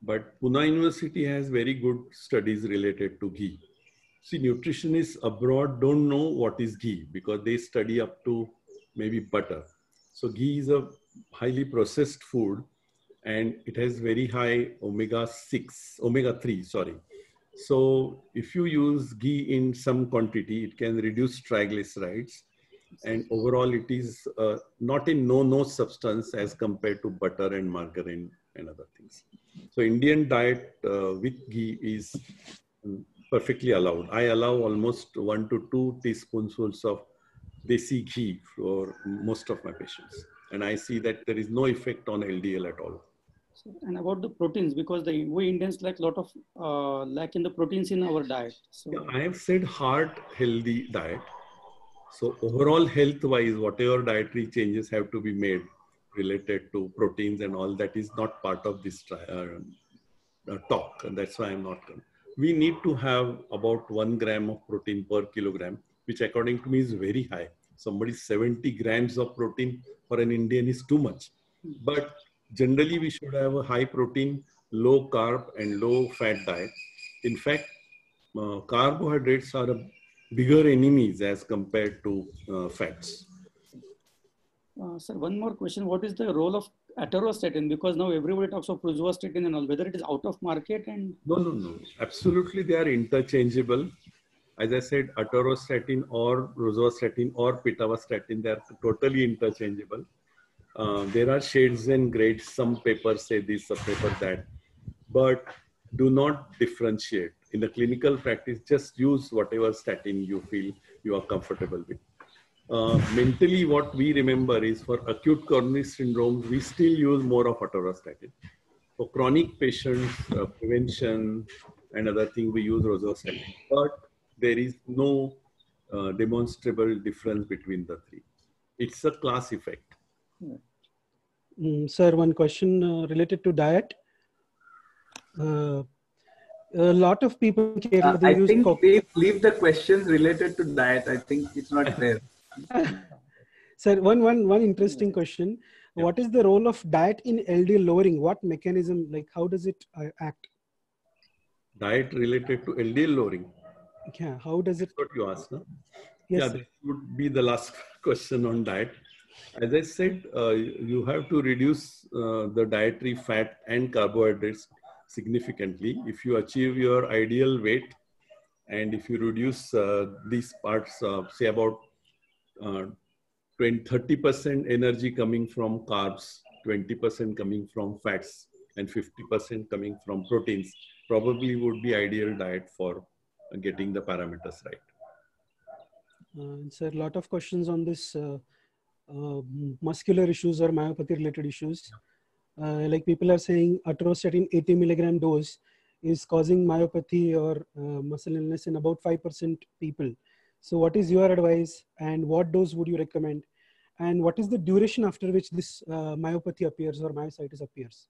[SPEAKER 2] But Pune University has very good studies related to ghee. See, nutritionists abroad don't know what is ghee because they study up to maybe butter. So ghee is a highly processed food and it has very high omega 3, sorry. So if you use ghee in some quantity, it can reduce triglycerides. And overall, it is not in no substance as compared to butter and margarine and other things. So Indian diet with ghee is perfectly allowed. I allow almost 1 to 2 teaspoonfuls of desi ghee for most of my patients. And I see that there is no effect on LDL at all.
[SPEAKER 4] And about the proteins, because we Indians like a lot of lack in the proteins in our diet. So
[SPEAKER 2] yeah, I have said heart healthy diet. So overall health wise, whatever dietary changes have to be made related to proteins and all that is not part of this talk. And that's why I'm not. We need to have about 1 gram of protein per kilogram, which according to me is very high. Somebody 70 grams of protein for an Indian is too much. But generally we should have a high protein, low carb and low fat diet. In fact, carbohydrates are a bigger enemies as compared to fats.
[SPEAKER 4] Sir, one more question. What is the role of atorvastatin? Because now everybody talks of rosuvastatin and all, whether it is out of market and...
[SPEAKER 2] No. Absolutely, they are interchangeable. As I said, atorvastatin or rosuvastatin or pitavastatin, they are totally interchangeable. There are shades and grades. Some papers say this, some papers that. But do not differentiate. In the clinical practice, just use whatever statin you feel you are comfortable with. Mentally, what we remember is for acute coronary syndrome, we still use more of atorvastatin. For chronic patients, prevention and other things, we use rosuvastatin. But there is no demonstrable difference between the three. It's a class effect.
[SPEAKER 3] Sir, one question related to diet. A lot of people in Kerala, they use
[SPEAKER 1] please leave the questions related to diet. I think it's not fair.
[SPEAKER 3] Sir, one interesting question. Yeah. What is the role of diet in LDL lowering? What mechanism, like how does it act?
[SPEAKER 2] Diet related to LDL lowering?
[SPEAKER 3] Yeah, how does it?
[SPEAKER 2] That's what you asked, no?
[SPEAKER 3] Yes,
[SPEAKER 2] yeah,
[SPEAKER 3] sir.
[SPEAKER 2] This would be the last question on diet. As I said, you have to reduce the dietary fat and carbohydrates significantly. If you achieve your ideal weight and if you reduce these parts, say about 30% energy coming from carbs, 20% coming from fats, and 50% coming from proteins, probably would be ideal diet for getting the parameters right.
[SPEAKER 3] Sir, a lot of questions on this muscular issues or myopathy related issues. Like people are saying atorvastatin 80 milligram dose is causing myopathy or muscle illness in about 5% people. So what is your advice and what dose would you recommend? And what is the duration after which this myopathy appears or myositis appears?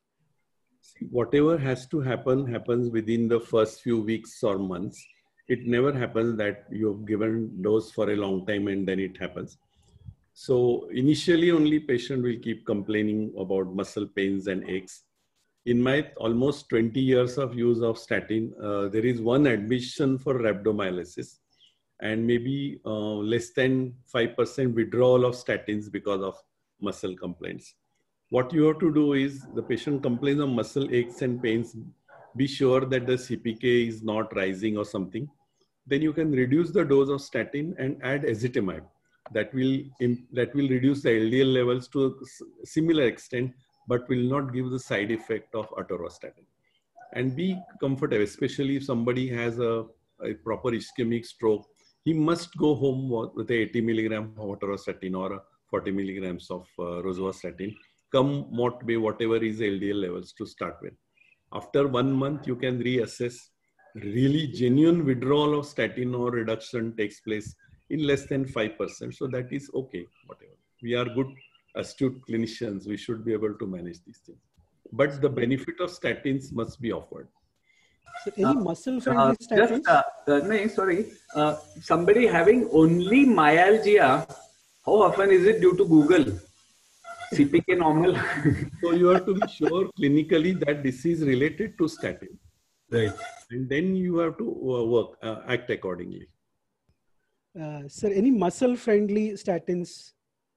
[SPEAKER 2] See, whatever has to happen happens within the first few weeks or months. It never happens that you've given dose for a long time and then it happens. So initially only patient will keep complaining about muscle pains and aches. In my almost 20 years of use of statin, there is one admission for rhabdomyolysis and maybe less than 5% withdrawal of statins because of muscle complaints. What you have to do is the patient complains of muscle aches and pains, be sure that the CPK is not rising or something. Then you can reduce the dose of statin and add ezetimibe. That will reduce the LDL levels to a similar extent, but will not give the side effect of atorvastatin. And be comfortable, especially if somebody has a proper ischemic stroke, he must go home with a 80 milligram of atorvastatin or a 40 milligrams of rosuvastatin, come what may, whatever is LDL levels to start with. After 1 month, you can reassess. Really genuine withdrawal of statin or reduction takes place in less than 5%. So that is okay, whatever. We are good, astute clinicians. We should be able to manage these things. But the benefit of statins must be offered.
[SPEAKER 3] So any muscle-friendly statins?
[SPEAKER 1] Somebody having only myalgia, how often is it due to Google? CPK normal.
[SPEAKER 2] So you have to be sure clinically that this is related to statin.
[SPEAKER 1] Right.
[SPEAKER 2] And then you have to act accordingly.
[SPEAKER 3] Sir, any muscle-friendly statins?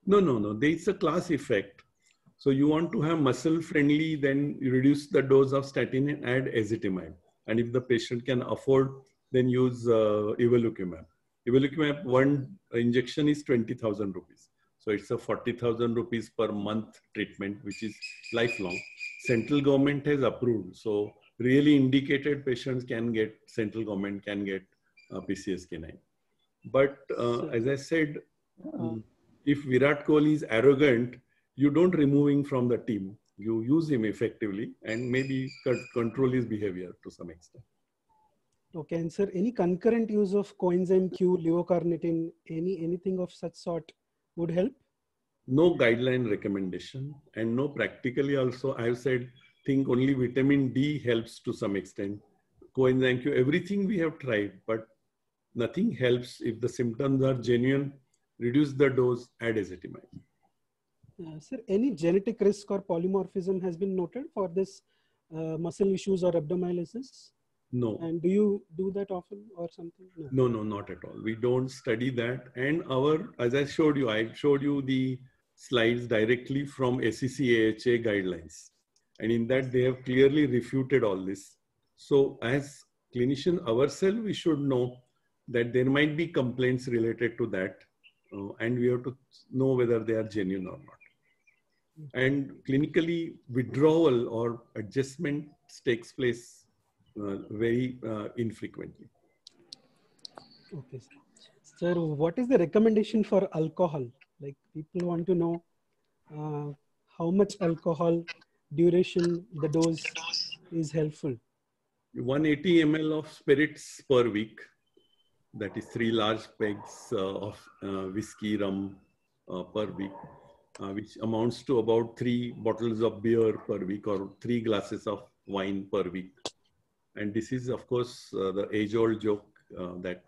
[SPEAKER 2] No. There is a class effect. So you want to have muscle-friendly, then you reduce the dose of statin and add ezetimibe. And if the patient can afford, then use evolocumab. Evolocumab, one injection is 20,000 rupees. So it's a 40,000 rupees per month treatment, which is lifelong. Central government has approved. So really indicated patients can get, central government can get PCSK9. But as I said, if Virat Kohli is arrogant, you don't remove him from the team. You use him effectively and maybe control his behavior to some extent.
[SPEAKER 3] Okay, and sir, any concurrent use of coenzyme Q, levocarnitin, anything of such sort would help?
[SPEAKER 2] No guideline recommendation, and no practically also. I have said, think only vitamin D helps to some extent. Coenzyme Q, everything we have tried, but nothing helps. If the symptoms are genuine, reduce the dose, add ezetimibe.
[SPEAKER 3] Sir, any genetic risk or polymorphism has been noted for this muscle issues or rhabdomyolysis?
[SPEAKER 2] No.
[SPEAKER 3] And do you do that often or something?
[SPEAKER 2] No, not at all. We don't study that. And as I showed you the slides directly from ACC/AHA guidelines. And in that, they have clearly refuted all this. So as clinicians ourselves, we should know that there might be complaints related to that. And we have to know whether they are genuine or not. And clinically, withdrawal or adjustment takes place very infrequently.
[SPEAKER 3] Okay, sir. Sir, what is the recommendation for alcohol? Like people want to know how much alcohol, duration, the dose is helpful. 180
[SPEAKER 2] ml of spirits per week. That is 3 large pegs of whiskey, rum per week, which amounts to about 3 bottles of beer per week or 3 glasses of wine per week. And this is, of course, the age-old joke that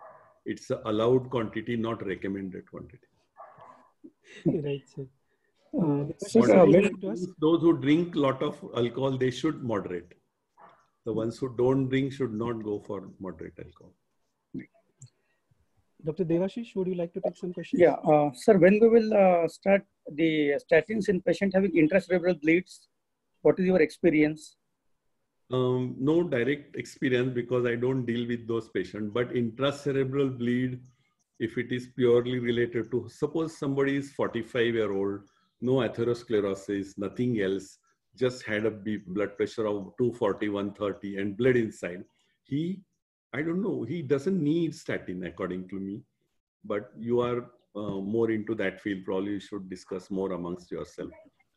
[SPEAKER 2] it's an allowed quantity, not recommended quantity.
[SPEAKER 3] Right, sir.
[SPEAKER 2] Those who drink a lot of alcohol, they should moderate. The ones who don't drink should not go for moderate alcohol.
[SPEAKER 3] Dr. Devashish, would you like to take some questions?
[SPEAKER 4] Yeah, sir, when we will start the statins in patient having intracerebral bleeds, what is your experience?
[SPEAKER 2] No direct experience because I don't deal with those patients, but intracerebral bleed, if it is purely related to, suppose somebody is 45-year-old, no atherosclerosis, nothing else, just had a blood pressure of 240, 130 and bled inside. I don't know, he doesn't need statin according to me, but you are more into that field. Probably you should discuss more amongst yourself.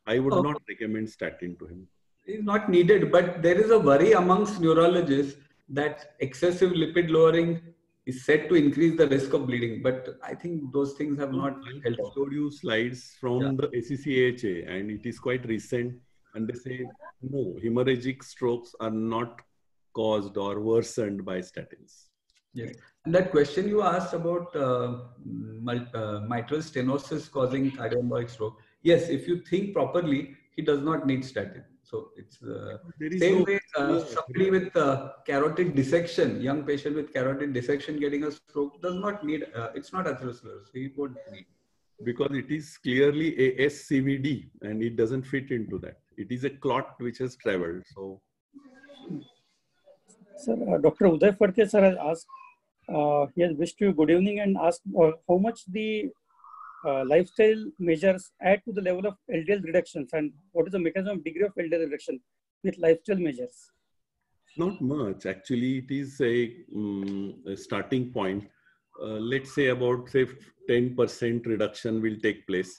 [SPEAKER 2] I would not recommend statin to him.
[SPEAKER 1] It's not needed, but there is a worry amongst neurologists that excessive lipid lowering is said to increase the risk of bleeding. But I think those things have not helped.
[SPEAKER 2] I showed you slides from the ACC/AHA and it is quite recent. And they say, no, hemorrhagic strokes are not caused or worsened by statins.
[SPEAKER 1] Yes. And that question you asked about mitral stenosis causing cardiomyopathic stroke. Yes, if you think properly, he does not need statin. So it's same way somebody with carotid dissection, young patient with carotid dissection getting a stroke does not need, it's not atherosclerosis, he won't need.
[SPEAKER 2] Because it is clearly ASCVD and it doesn't fit into that. It is a clot which has traveled. So,
[SPEAKER 4] sir, Dr. Uday Phadke sir has asked, he has wished you good evening and asked how much the lifestyle measures add to the level of LDL reductions and what is the mechanism of degree of LDL reduction with lifestyle measures?
[SPEAKER 2] Not much. Actually, it is a starting point. Let's say about 10% reduction will take place.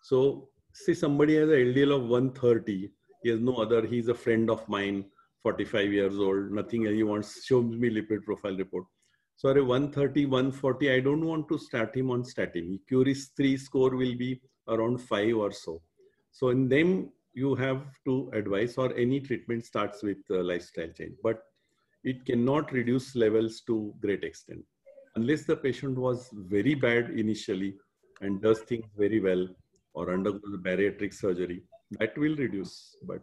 [SPEAKER 2] So say somebody has a LDL of 130, he has no other, he's a friend of mine, 45 years old, nothing else, he wants, shows me lipid profile report. So at a 130, 140, I don't want to start him on statin. Curis 3 score will be around 5 or so. So in them, you have to advise, or any treatment starts with lifestyle change, but it cannot reduce levels to great extent. Unless the patient was very bad initially and does things very well or undergoes bariatric surgery, that will reduce. But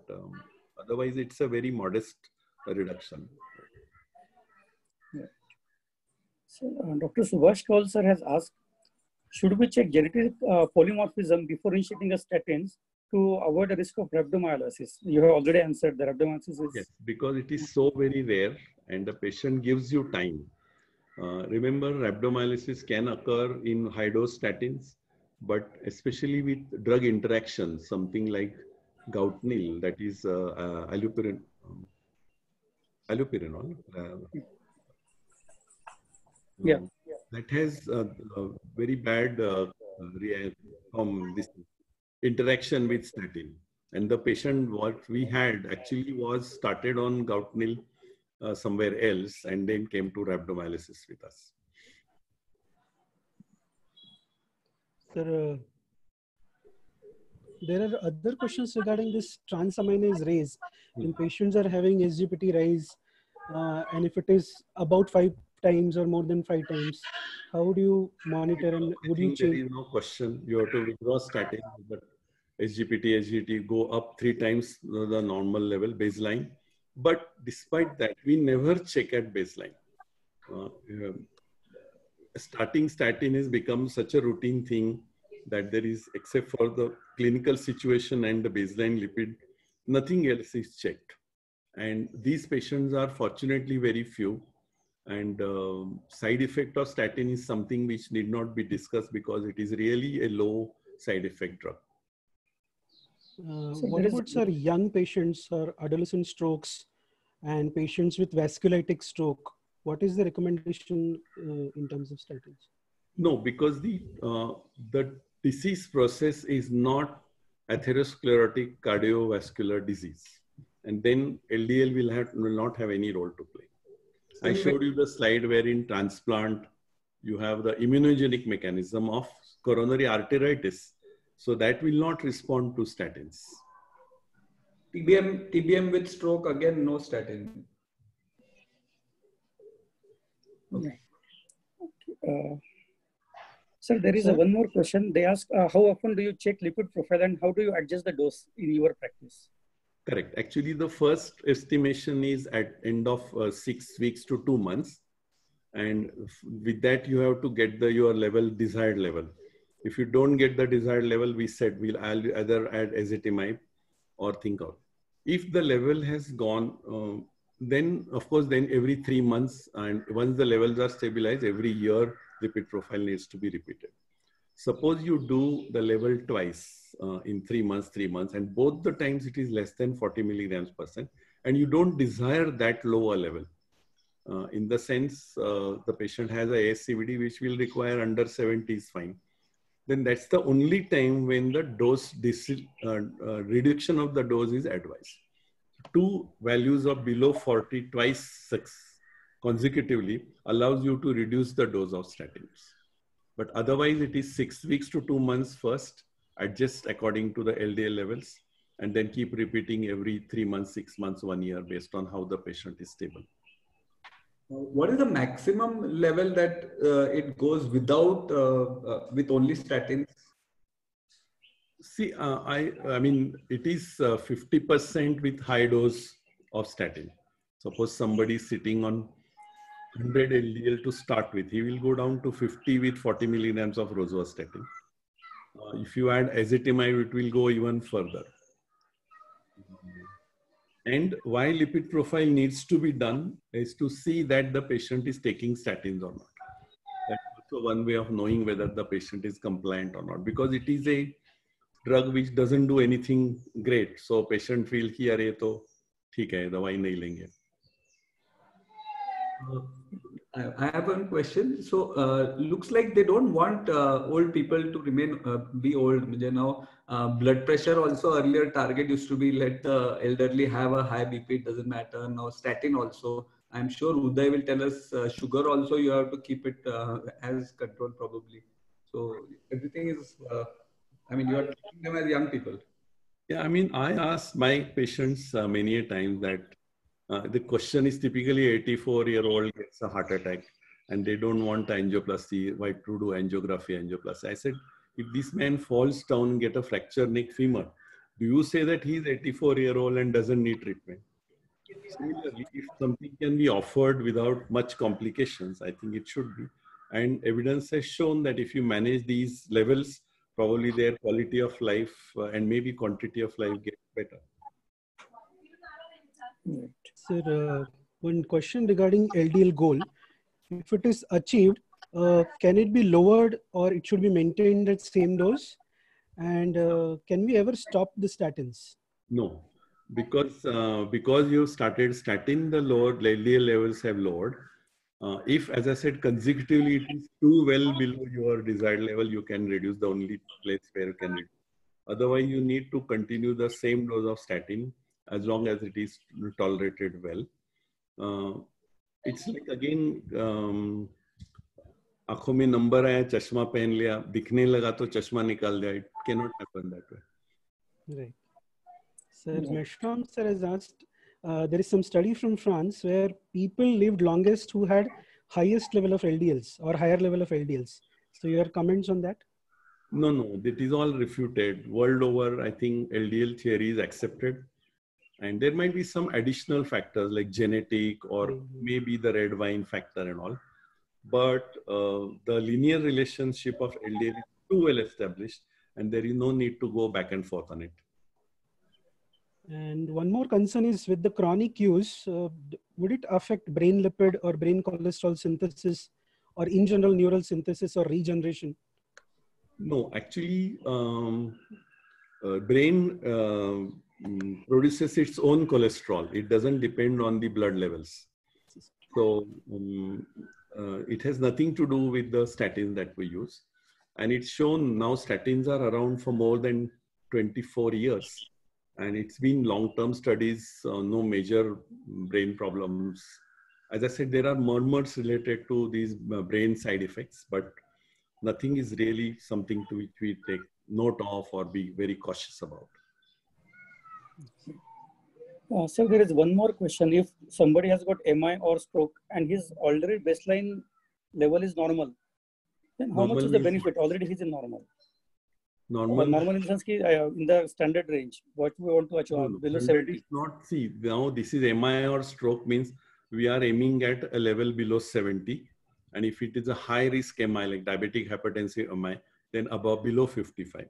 [SPEAKER 2] otherwise, it's a very modest reduction.
[SPEAKER 4] Yeah. So, Dr. Subhash Kaul sir has asked, should we check genetic polymorphism before initiating a statins to avoid the risk of rhabdomyolysis? You have already answered the rhabdomyolysis is...
[SPEAKER 2] Yes, because it is so very rare and the patient gives you time. Remember, rhabdomyolysis can occur in high-dose statins, but especially with drug interactions, something like Gautenil, that is allopurinol.
[SPEAKER 4] Yeah.
[SPEAKER 2] That has very bad this interaction with statin. And the patient, what we had actually was started on Gautenil somewhere else and then came to rhabdomyolysis with us.
[SPEAKER 3] Sir, there are other questions regarding this transaminase raise. When patients are having SGPT rise, and if it is about 5 times or more than 5 times, how do you monitor and would you change?
[SPEAKER 2] There is no question. You have to withdraw statin, but SGPT, SGT go up 3 times the normal level baseline. But despite that, we never check at baseline. Starting statin has become such a routine thing that there is, except for the clinical situation and the baseline lipid, nothing else is checked. And these patients are fortunately very few. And side effect of statin is something which need not be discussed because it is really a low side effect drug.
[SPEAKER 3] What about, sir, young patients or adolescent strokes and patients with vasculitic stroke? What is the recommendation in terms of statins?
[SPEAKER 2] No, because the disease process is not atherosclerotic cardiovascular disease. And then LDL will not have any role to play. I showed you the slide where in transplant, you have the immunogenic mechanism of coronary arteritis. So that will not respond to statins.
[SPEAKER 1] TBM with stroke, again, no statin.
[SPEAKER 4] Okay. Sir, there is one more question. They ask, how often do you check lipid profile and how do you adjust the dose in your practice?
[SPEAKER 2] Correct. Actually, the first estimation is at end of 6 weeks to 2 months. And with that, you have to get your level, desired level. If you don't get the desired level, we said we'll either add ezetimibe or think of. If the level has gone, then of course, then every 3 months, and once the levels are stabilized, every year lipid profile needs to be repeated. Suppose you do the level twice in 3 months, and both the times it is less than 40 milligrams %, and you don't desire that lower level. In the sense, the patient has a ASCVD which will require under 70 is fine. Then that's the only time when the dose reduction of the dose is advised. 2 values of below 40 twice consecutively allows you to reduce the dose of statins. But otherwise, it is 6 weeks to 2 months first, adjust according to the LDL levels, and then keep repeating every 3 months, 6 months, 1 year based on how the patient is stable.
[SPEAKER 1] What is the maximum level that it goes without, with only statins?
[SPEAKER 2] See, I mean, it is 50% with high dose of statin. Suppose somebody is sitting on 100 LDL to start with, he will go down to 50 with 40 milligrams of rosuvastatin. If you add ezetimibe, it will go even further. And why lipid profile needs to be done is to see that the patient is taking statins or not. That's also one way of knowing whether the patient is compliant or not, because it is a drug which doesn't do anything great. So patient feel ki arey to theek hai, dawai nahi lenge.
[SPEAKER 1] I have one question. So, looks like they don't want old people to remain be old. You know, blood pressure also earlier target used to be let the elderly have a high BP. It doesn't matter. Now statin also. I'm sure Uday will tell us sugar also you have to keep it as control probably. So everything is. I mean, you are treating them as young people.
[SPEAKER 2] Yeah, I mean, I ask my patients many a time that the question is typically 84-year-old gets a heart attack and they don't want angioplasty. Why to do angioplasty? I said, if this man falls down, get a fractured neck femur, do you say that he's 84-year-old and doesn't need treatment? Similarly, if something can be offered without much complications, I think it should be. And evidence has shown that if you manage these levels, probably their quality of life and maybe quantity of life gets better.
[SPEAKER 3] Sir, one question regarding LDL goal. If it is achieved, can it be lowered or it should be maintained at same dose? And can we ever stop the statins?
[SPEAKER 2] No, because you started statin, the lower LDL levels have lowered. If, as I said, consecutively it is too well below your desired level, you can reduce. The only place where you can reduce. Otherwise, you need to continue the same dose of statin as long as it is tolerated well. It's like again, आंखों में number आया, चश्मा पहन लिया, दिखने लगा तो चश्मा निकाल दिया. It cannot happen that way.
[SPEAKER 3] Right. Sir, Meshram sir has asked, there is some study from France where people lived longest who had highest level of LDLs or higher level of LDLs. So your comments on that?
[SPEAKER 2] No, that is all refuted. World over, I think LDL theory is accepted. And there might be some additional factors like genetic or maybe the red wine factor and all. But the linear relationship of LDL is too well established and there is no need to go back and forth on it.
[SPEAKER 3] And one more concern is with the chronic use, would it affect brain lipid or brain cholesterol synthesis or in general neural synthesis or regeneration?
[SPEAKER 2] No, actually, brain produces its own cholesterol. It doesn't depend on the blood levels. So it has nothing to do with the statins that we use. And it's shown now statins are around for more than 24 years. And it's been long-term studies, no major brain problems. As I said, there are murmurs related to these brain side effects, but nothing is really something to which we take note of or be very cautious about.
[SPEAKER 4] So there is one more question. If somebody has got MI or stroke and his already baseline level is normal, then how much is the benefit? Already he's in normal. Normal in the sense in the standard range. What we want to achieve below 70.
[SPEAKER 2] Not see now. This is MI or stroke means we are aiming at a level below 70, and if it is a high risk MI like diabetic hypertensive MI, then above below 55.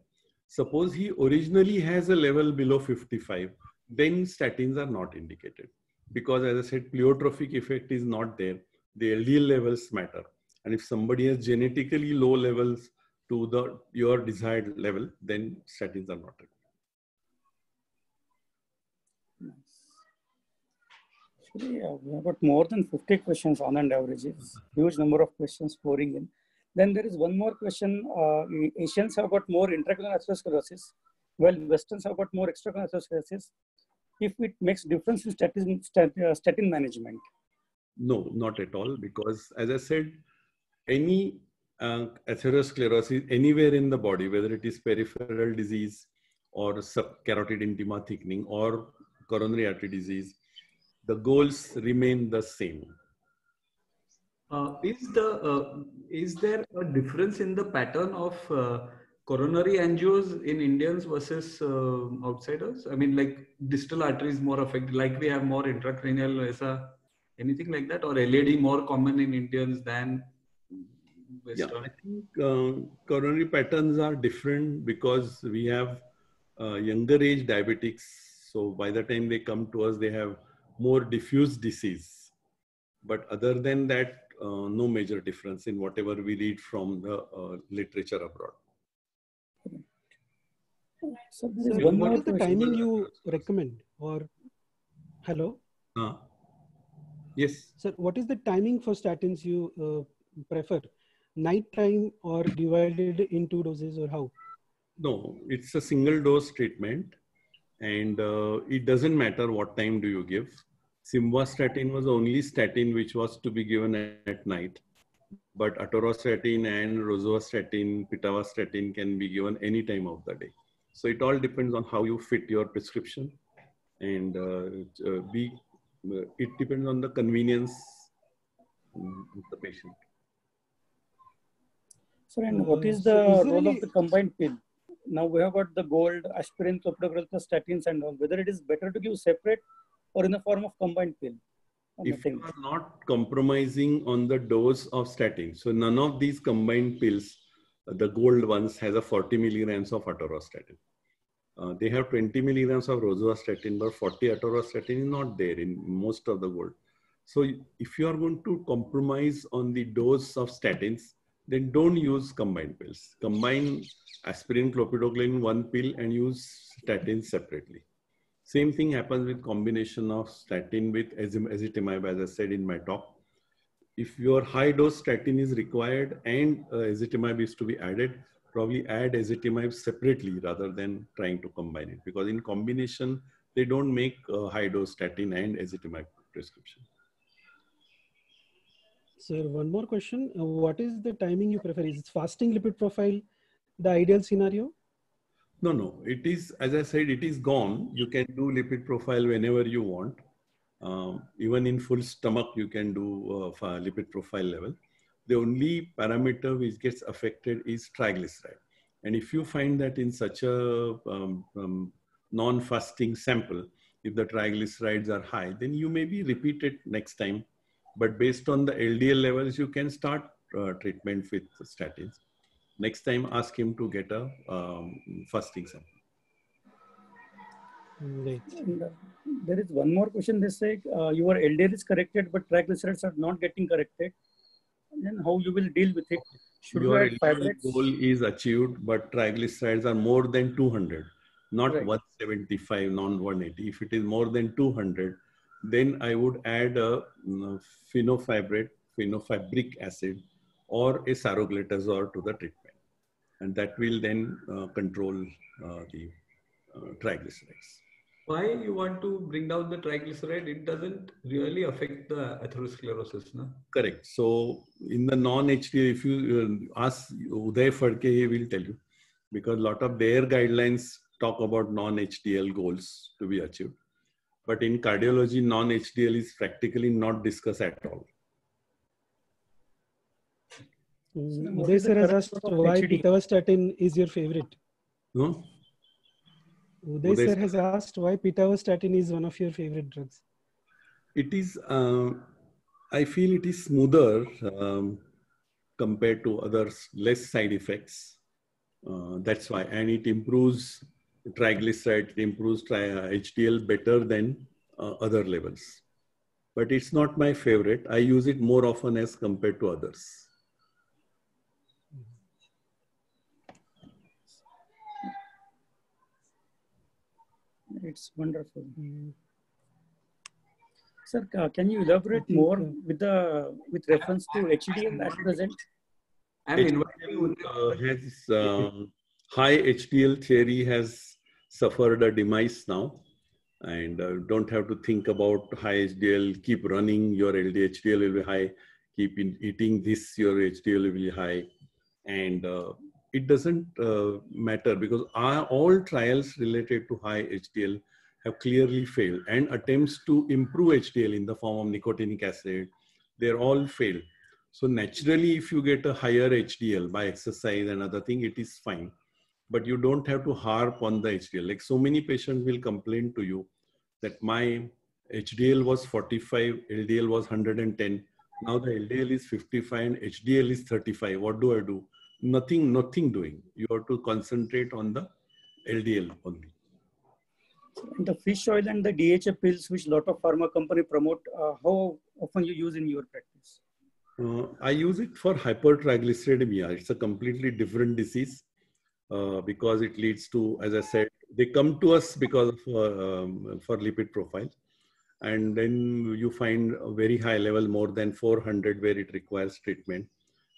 [SPEAKER 2] Suppose he originally has a level below 55, then statins are not indicated because, as I said, pleiotropic effect is not there. The LDL levels matter, and if somebody has genetically low levels to your desired level, then statins are not required.
[SPEAKER 4] Actually, we have got more than 50 questions on and averages. Huge number of questions pouring in. Then there is one more question. Asians have got more intracrinial atherosclerosis, while Westerns have got more extracrinial atherosclerosis. If it makes difference in statin management? No,
[SPEAKER 2] not at all. Because as I said, any atherosclerosis anywhere in the body, whether it is peripheral disease or subcarotid intima thickening or coronary artery disease, the goals remain the same.
[SPEAKER 1] Is there a difference in the pattern of coronary angios in Indians versus outsiders? I mean, like distal arteries more affected, like we have more intracranial, anything like that, or LAD more common in Indians than Western?
[SPEAKER 2] Yeah, I think coronary patterns are different because we have younger age diabetics. So by the time they come to us, they have more diffuse disease. But other than that, no major difference in whatever we read from the literature abroad.
[SPEAKER 3] So what is the timing you recommend? Or hello?
[SPEAKER 2] Yes.
[SPEAKER 3] Sir, what is the timing for statins you prefer? Night time or divided in 2 doses, or how?
[SPEAKER 2] No, it's a single dose treatment, and it doesn't matter what time do you give. Simvastatin was the only statin which was to be given at night, but atorvastatin and rosuvastatin, pitavastatin can be given any time of the day. So it all depends on how you fit your prescription, and it depends on the convenience of the patient.
[SPEAKER 4] Sir, and what is the role of the combined pill? Now we have got the gold, aspirin, clopidogrel plus statins and all. Whether it is better to give separate or in the form of combined pill?
[SPEAKER 2] If you are not compromising on the dose of statin, so none of these combined pills, the gold ones has a 40 milligrams of atorvastatin. They have 20 milligrams of rosuvastatin, but 40 atorvastatin is not there in most of the gold. So if you are going to compromise on the dose of statins, then don't use combined pills. Combine aspirin, clopidogrel in one pill and use statins separately. Same thing happens with combination of statin with ezetimibe, as I said in my talk. If your high dose statin is required and ezetimibe is to be added, probably add ezetimibe separately rather than trying to combine it, because in combination, they don't make high dose statin and ezetimibe prescription.
[SPEAKER 3] Sir, one more question. What is the timing you prefer? Is fasting lipid profile the ideal scenario?
[SPEAKER 2] No, no. It is, as I said, it is gone. You can do lipid profile whenever you want. Even in full stomach, you can do lipid profile level. The only parameter which gets affected is triglyceride. And if you find that in such a non-fasting sample, if the triglycerides are high, then you maybe repeat it next time. But based on the LDL levels, you can start treatment with statins. Next time, ask him to get a fasting sample.
[SPEAKER 3] Right.
[SPEAKER 4] And, there is one more question. They say your LDL is corrected, but triglycerides are not getting corrected. Then how you will deal with it? Should
[SPEAKER 2] your
[SPEAKER 4] you add fibrates?
[SPEAKER 2] goal is achieved, but triglycerides are more than 200, not
[SPEAKER 4] Right.
[SPEAKER 2] 175, non 180. If it is more than 200, then I would add a fenofibrate, fenofibric acid, or a saroglitazole to the treatment. And that will then control the triglycerides.
[SPEAKER 1] Why you want to bring down the triglyceride? It doesn't really affect the atherosclerosis, no?
[SPEAKER 2] Correct. So in the non-HDL, if you ask Uday Phadke, he will tell you, because a lot of their guidelines talk about non-HDL goals to be achieved. But in cardiology, non-HDL is practically not discussed at all.
[SPEAKER 3] Uday sir has asked why pitavastatin is your favorite.
[SPEAKER 2] No?
[SPEAKER 3] Uday sir has asked why pitavastatin is one of your favorite drugs.
[SPEAKER 2] It is, I feel it is smoother compared to others, less side effects. That's why, and it improves triglyceride, it improves HDL better than other levels. But it's not my favorite. I use it more often as compared to others.
[SPEAKER 4] It's wonderful. Sir, can you elaborate more with reference to HDL at present?
[SPEAKER 2] High HDL theory has suffered a demise now, and don't have to think about high HDL. Keep running, your HDL will be high. Keep eating this, your HDL will be high, and it doesn't matter, because all trials related to high HDL have clearly failed, and attempts to improve HDL in the form of nicotinic acid, they're all failed. So naturally, if you get a higher HDL by exercise and other thing, it is fine. But you don't have to harp on the HDL. Like so many patients will complain to you that my HDL was 45, LDL was 110. Now the LDL is 55 and HDL is 35. What do I do? Nothing doing. You have to concentrate on the LDL only.
[SPEAKER 4] The fish oil and the DHA pills, which a lot of pharma company promote, how often you use in your practice?
[SPEAKER 2] I use it for hypertriglyceridemia. It's a completely different disease because it leads to, as I said, they come to us because of, for lipid profile. and then you find a very high level, more than 400, where it requires treatment.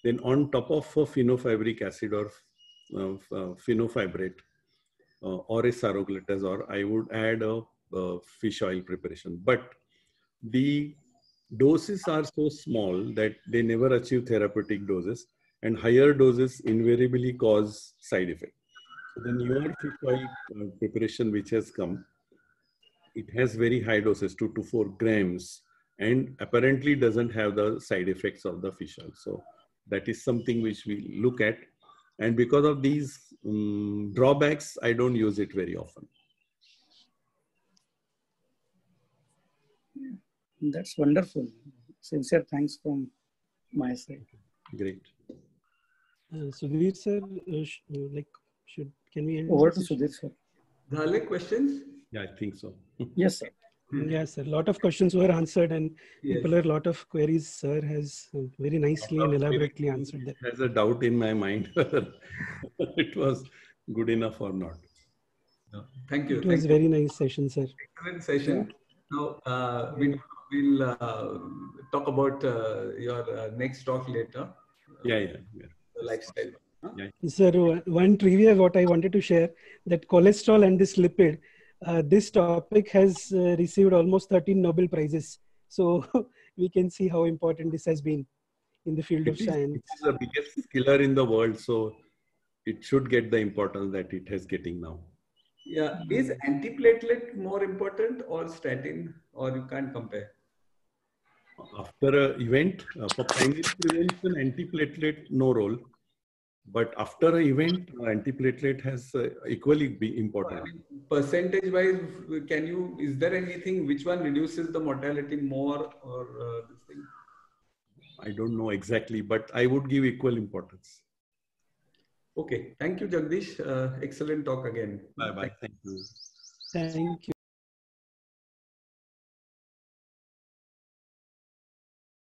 [SPEAKER 2] Then on top of a fenofibric acid or fenofibrate or a saroglitazole, I would add a fish oil preparation. But the doses are so small that they never achieve therapeutic doses, and higher doses invariably cause side effects. So the newer fish oil preparation which has come, it has very high doses, 2 to 4 grams, and apparently doesn't have the side effects of the fish oil. So that is something which we look at. And because of these drawbacks, I don't use it very often.
[SPEAKER 4] That's wonderful. Sincere thanks from my side.
[SPEAKER 2] Great.
[SPEAKER 3] Sudhir sir, can we end?
[SPEAKER 4] Over to Sudhir sir.
[SPEAKER 1] Dhale, questions?
[SPEAKER 2] Yeah, I think so.
[SPEAKER 4] Yes, sir.
[SPEAKER 3] Yes, sir. A lot of questions were answered, and people have a lot of queries. Sir has very nicely and elaborately answered them.
[SPEAKER 2] There's a doubt in my mind whether it was good enough or not.
[SPEAKER 1] Thank you.
[SPEAKER 3] It was a very nice session, sir.
[SPEAKER 1] Excellent session. Now we'll talk about your next talk later.
[SPEAKER 2] Yeah.
[SPEAKER 1] The lifestyle.
[SPEAKER 2] Yeah.
[SPEAKER 3] Sir, one trivia what I wanted to share, that cholesterol and this lipid, this topic has received almost 13 Nobel Prizes. So we can see how important this has been in the field of science.
[SPEAKER 2] It is the biggest killer in the world, so it should get the importance that it is getting now.
[SPEAKER 1] Yeah, is antiplatelet more important or statin, or you can't compare?
[SPEAKER 2] After an event, for primary prevention, antiplatelet, no role. But after an event, antiplatelet has equally be important.
[SPEAKER 1] I mean, percentage wise, is there anything, which one reduces the mortality more, or this thing?
[SPEAKER 2] I don't know exactly, but I would give equal importance.
[SPEAKER 1] Okay, thank you, Jagdish. Excellent talk again.
[SPEAKER 2] Bye-bye. Thank you.
[SPEAKER 3] Thank you.